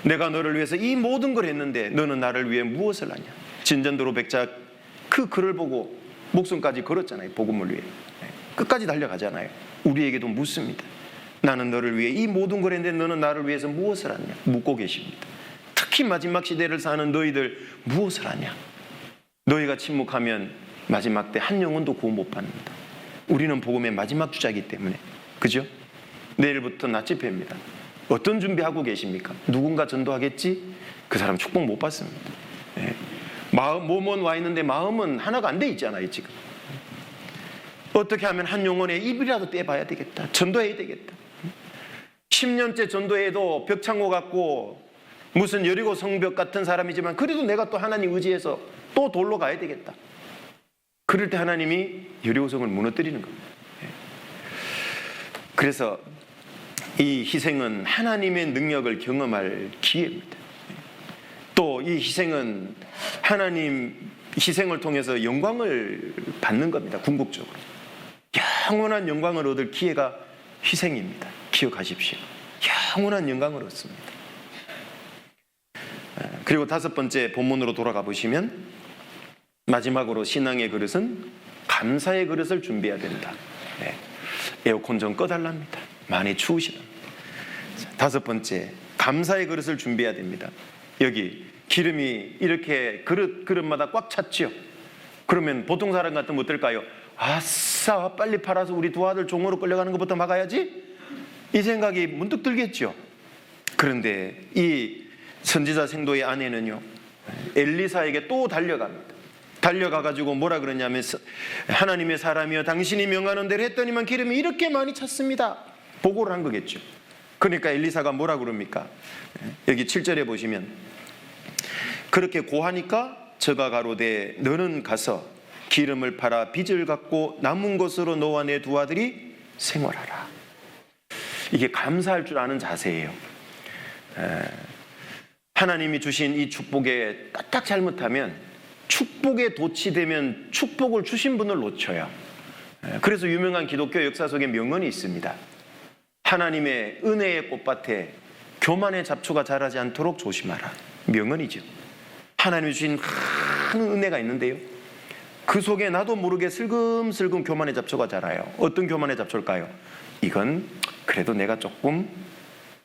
내가 너를 위해서 이 모든 걸 했는데 너는 나를 위해 무엇을 하냐? 진전도로 백작 그 글을 보고 목숨까지 걸었잖아요. 복음을 위해. 끝까지 달려가잖아요. 우리에게도 묻습니다. 나는 너를 위해 이 모든 걸 했는데 너는 나를 위해서 무엇을 하냐? 묻고 계십니다. 특히 마지막 시대를 사는 너희들 무엇을 하냐? 너희가 침묵하면 마지막 때 한 영혼도 구원 못 받는다. 우리는 복음의 마지막 주자이기 때문에. 그죠? 내일부터 낫 집회입니다. 어떤 준비하고 계십니까? 누군가 전도하겠지? 그 사람 축복 못 받습니다. 몸은 와 있는데 마음은 하나가 안 돼 있잖아요. 지금 어떻게 하면 한 영혼의 입이라도 떼봐야 되겠다. 전도해야 되겠다. 10년째 전도해도 벽창고 같고 무슨 여리고 성벽 같은 사람이지만 그래도 내가 또 하나님 의지해서 또 돌로 가야 되겠다. 그럴 때 하나님이 여리고성을 무너뜨리는 겁니다. 그래서 이 희생은 하나님의 능력을 경험할 기회입니다. 또 이 희생은 하나님 희생을 통해서 영광을 받는 겁니다. 궁극적으로 영원한 영광을 얻을 기회가 희생입니다. 기억하십시오. 영원한 영광을 얻습니다. 그리고 다섯 번째 본문으로 돌아가 보시면 마지막으로 신앙의 그릇은 감사의 그릇을 준비해야 된다. 에어컨 좀 꺼달랍니다. 많이 추우시답니다. 다섯 번째, 감사의 그릇을 준비해야 됩니다. 여기 기름이 이렇게 그릇마다 꽉 찼죠. 그러면 보통 사람 같으면 어떨까요? 아싸, 빨리 팔아서 우리 두 아들 종으로 끌려가는 것부터 막아야지, 이 생각이 문득 들겠죠. 그런데 이 선지자 생도의 아내는요, 엘리사에게 또 달려가가지고 뭐라 그러냐면, 하나님의 사람이여 당신이 명하는 대로 했더니만 기름이 이렇게 많이 찼습니다. 보고를 한 거겠죠. 그러니까 엘리사가 뭐라 그럽니까? 여기 7절에 보시면, 그렇게 고하니까 저가 가로되 너는 가서 기름을 팔아 빚을 갚고 남은 것으로 너와 내 두 아들이 생활하라. 이게 감사할 줄 아는 자세예요. 하나님이 주신 이 축복에 까딱 잘못하면, 축복에 도취되면 축복을 주신 분을 놓쳐요. 그래서 유명한 기독교 역사 속에 명언이 있습니다. 하나님의 은혜의 꽃밭에 교만의 잡초가 자라지 않도록 조심하라. 명언이죠. 하나님이 주신 큰 은혜가 있는데요, 그 속에 나도 모르게 슬금슬금 교만의 잡초가 자라요. 어떤 교만의 잡초일까요? 이건 그래도 내가 조금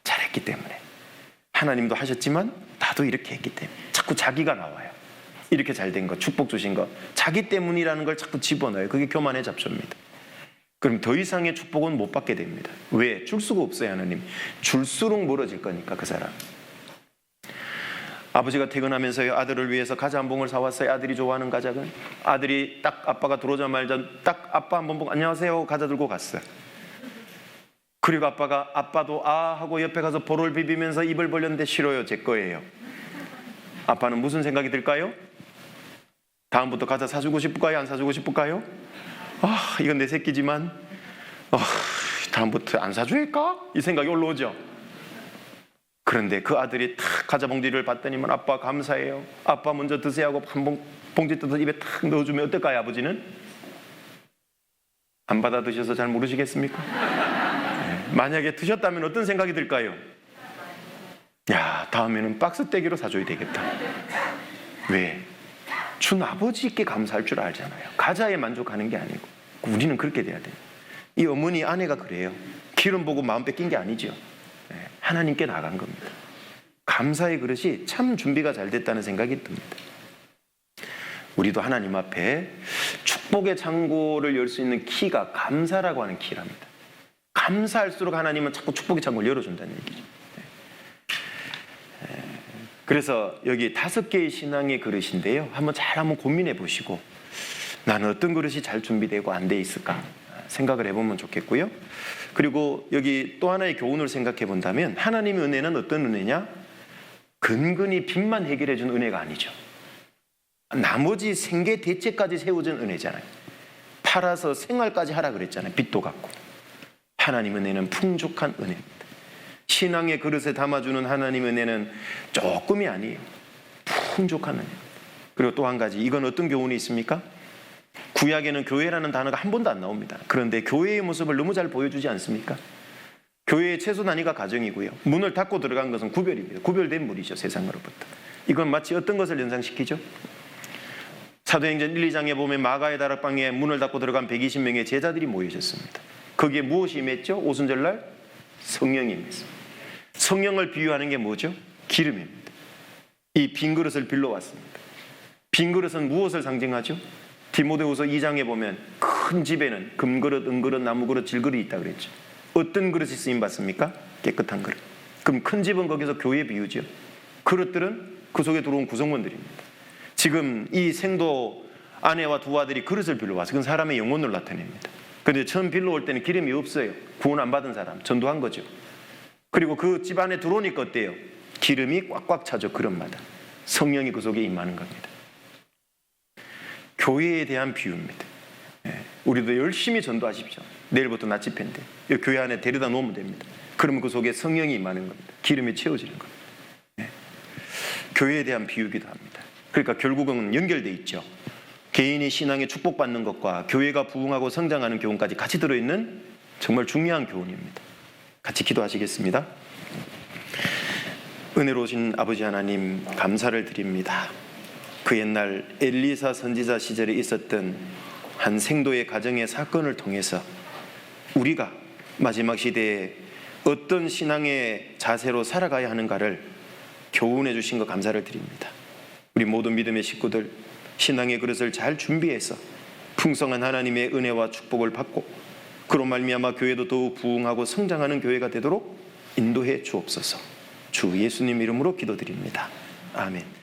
잘했기 때문에, 하나님도 하셨지만 나도 이렇게 했기 때문에, 자꾸 자기가 나와요. 이렇게 잘된 것, 축복 주신 것, 자기 때문이라는 걸 자꾸 집어넣어요. 그게 교만의 잡초입니다. 그럼 더 이상의 축복은 못 받게 됩니다. 왜? 줄 수가 없어요. 하나님 줄수록 멀어질 거니까. 그 사람, 아버지가 퇴근하면서요, 아들을 위해서 과자 한 봉을 사왔어요. 아들이 좋아하는 과자는. 아들이 딱 아빠가 들어오자마자 딱 아빠 한 번 보고 안녕하세요 과자 들고 갔어요. 그리고 아빠가, 아빠도 아 하고 옆에 가서 볼을 비비면서 입을 벌렸는데 싫어요, 제 거예요. 아빠는 무슨 생각이 들까요? 다음부터 과자 사주고 싶을까요? 안 사주고 싶을까요? 아, 이건 내 새끼지만 다음부터 안 사줄까? 이 생각이 올라오죠. 그런데 그 아들이 탁 과자 봉지를 받더니만, 아빠 감사해요, 아빠 먼저 드세요 하고 한 봉지 뜯어서 입에 탁 넣어주면 어떨까요? 아버지는 안 받아 드셔서 잘 모르시겠습니까? 만약에 드셨다면 어떤 생각이 들까요? 야, 다음에는 박스 떼기로 사줘야 되겠다. 왜? 준 아버지께 감사할 줄 알잖아요. 과자에 만족하는 게 아니고. 우리는 그렇게 돼야 돼요. 이 어머니 아내가 그래요. 기름 보고 마음 뺏긴 게 아니죠. 하나님께 나간 겁니다. 감사의 그릇이 참 준비가 잘 됐다는 생각이 듭니다. 우리도 하나님 앞에 축복의 창고를 열 수 있는 키가 감사라고 하는 키랍니다. 감사할수록 하나님은 자꾸 축복의 창고를 열어준다는 얘기죠. 그래서 여기 5개의 신앙의 그릇인데요, 한번 고민해 보시고, 나는 어떤 그릇이 잘 준비되고 안 돼 있을까 생각을 해보면 좋겠고요. 그리고 여기 또 하나의 교훈을 생각해 본다면, 하나님의 은혜는 어떤 은혜냐? 근근히 빚만 해결해 준 은혜가 아니죠. 나머지 생계 대책까지 세워준 은혜잖아요. 팔아서 생활까지 하라 그랬잖아요. 빚도 갚고. 하나님 은혜는 풍족한 은혜입니다. 신앙의 그릇에 담아주는 하나님 은혜는 조금이 아니에요. 풍족한 은혜. 그리고 또 한 가지, 이건 어떤 교훈이 있습니까? 구약에는 교회라는 단어가 한 번도 안 나옵니다. 그런데 교회의 모습을 너무 잘 보여주지 않습니까? 교회의 최소 단위가 가정이고요, 문을 닫고 들어간 것은 구별입니다. 구별된 무리죠, 세상으로부터. 이건 마치 어떤 것을 연상시키죠? 사도행전 1, 2장에 보면 마가의 다락방에 문을 닫고 들어간 120명의 제자들이 모이셨습니다. 거기에 무엇이 임했죠? 오순절날 성령이 임했습니다. 성령을 비유하는 게 뭐죠? 기름입니다. 이 빈 그릇을 빌려왔습니다. 빈 그릇은 무엇을 상징하죠? 디모데후서 2장에 보면 큰 집에는 금그릇, 은그릇, 나무그릇, 질그릇이 있다 그랬죠. 어떤 그릇이 쓰임받습니까? 깨끗한 그릇. 그럼 큰 집은 거기서 교회 비유죠. 그릇들은 그 속에 들어온 구성원들입니다. 지금 이 생도 아내와 두 아들이 그릇을 빌려와서 그건 사람의 영혼을 나타냅니다. 그런데 처음 빌려올 때는 기름이 없어요. 구원 안 받은 사람, 전도한 거죠. 그리고 그 집 안에 들어오니까 어때요? 기름이 꽉꽉 차죠. 그릇마다. 성령이 그 속에 임하는 겁니다. 교회에 대한 비유입니다. 우리도 열심히 전도하십시오. 내일부터 낮 집회인데 교회 안에 데려다 놓으면 됩니다. 그러면 그 속에 성령이 임하는 겁니다. 기름이 채워지는 겁니다. 교회에 대한 비유기도 합니다. 그러니까 결국은 연결돼 있죠. 개인이 신앙에 축복받는 것과 교회가 부흥하고 성장하는 교훈까지 같이 들어있는 정말 중요한 교훈입니다. 같이 기도하시겠습니다. 은혜로우신 아버지 하나님, 감사를 드립니다. 그 옛날 엘리사 선지자 시절에 있었던 한 생도의 가정의 사건을 통해서 우리가 마지막 시대에 어떤 신앙의 자세로 살아가야 하는가를 교훈해 주신 것 감사를 드립니다. 우리 모든 믿음의 식구들 신앙의 그릇을 잘 준비해서 풍성한 하나님의 은혜와 축복을 받고 그로 말미암아 교회도 더욱 부흥하고 성장하는 교회가 되도록 인도해 주옵소서. 주 예수님 이름으로 기도드립니다. 아멘.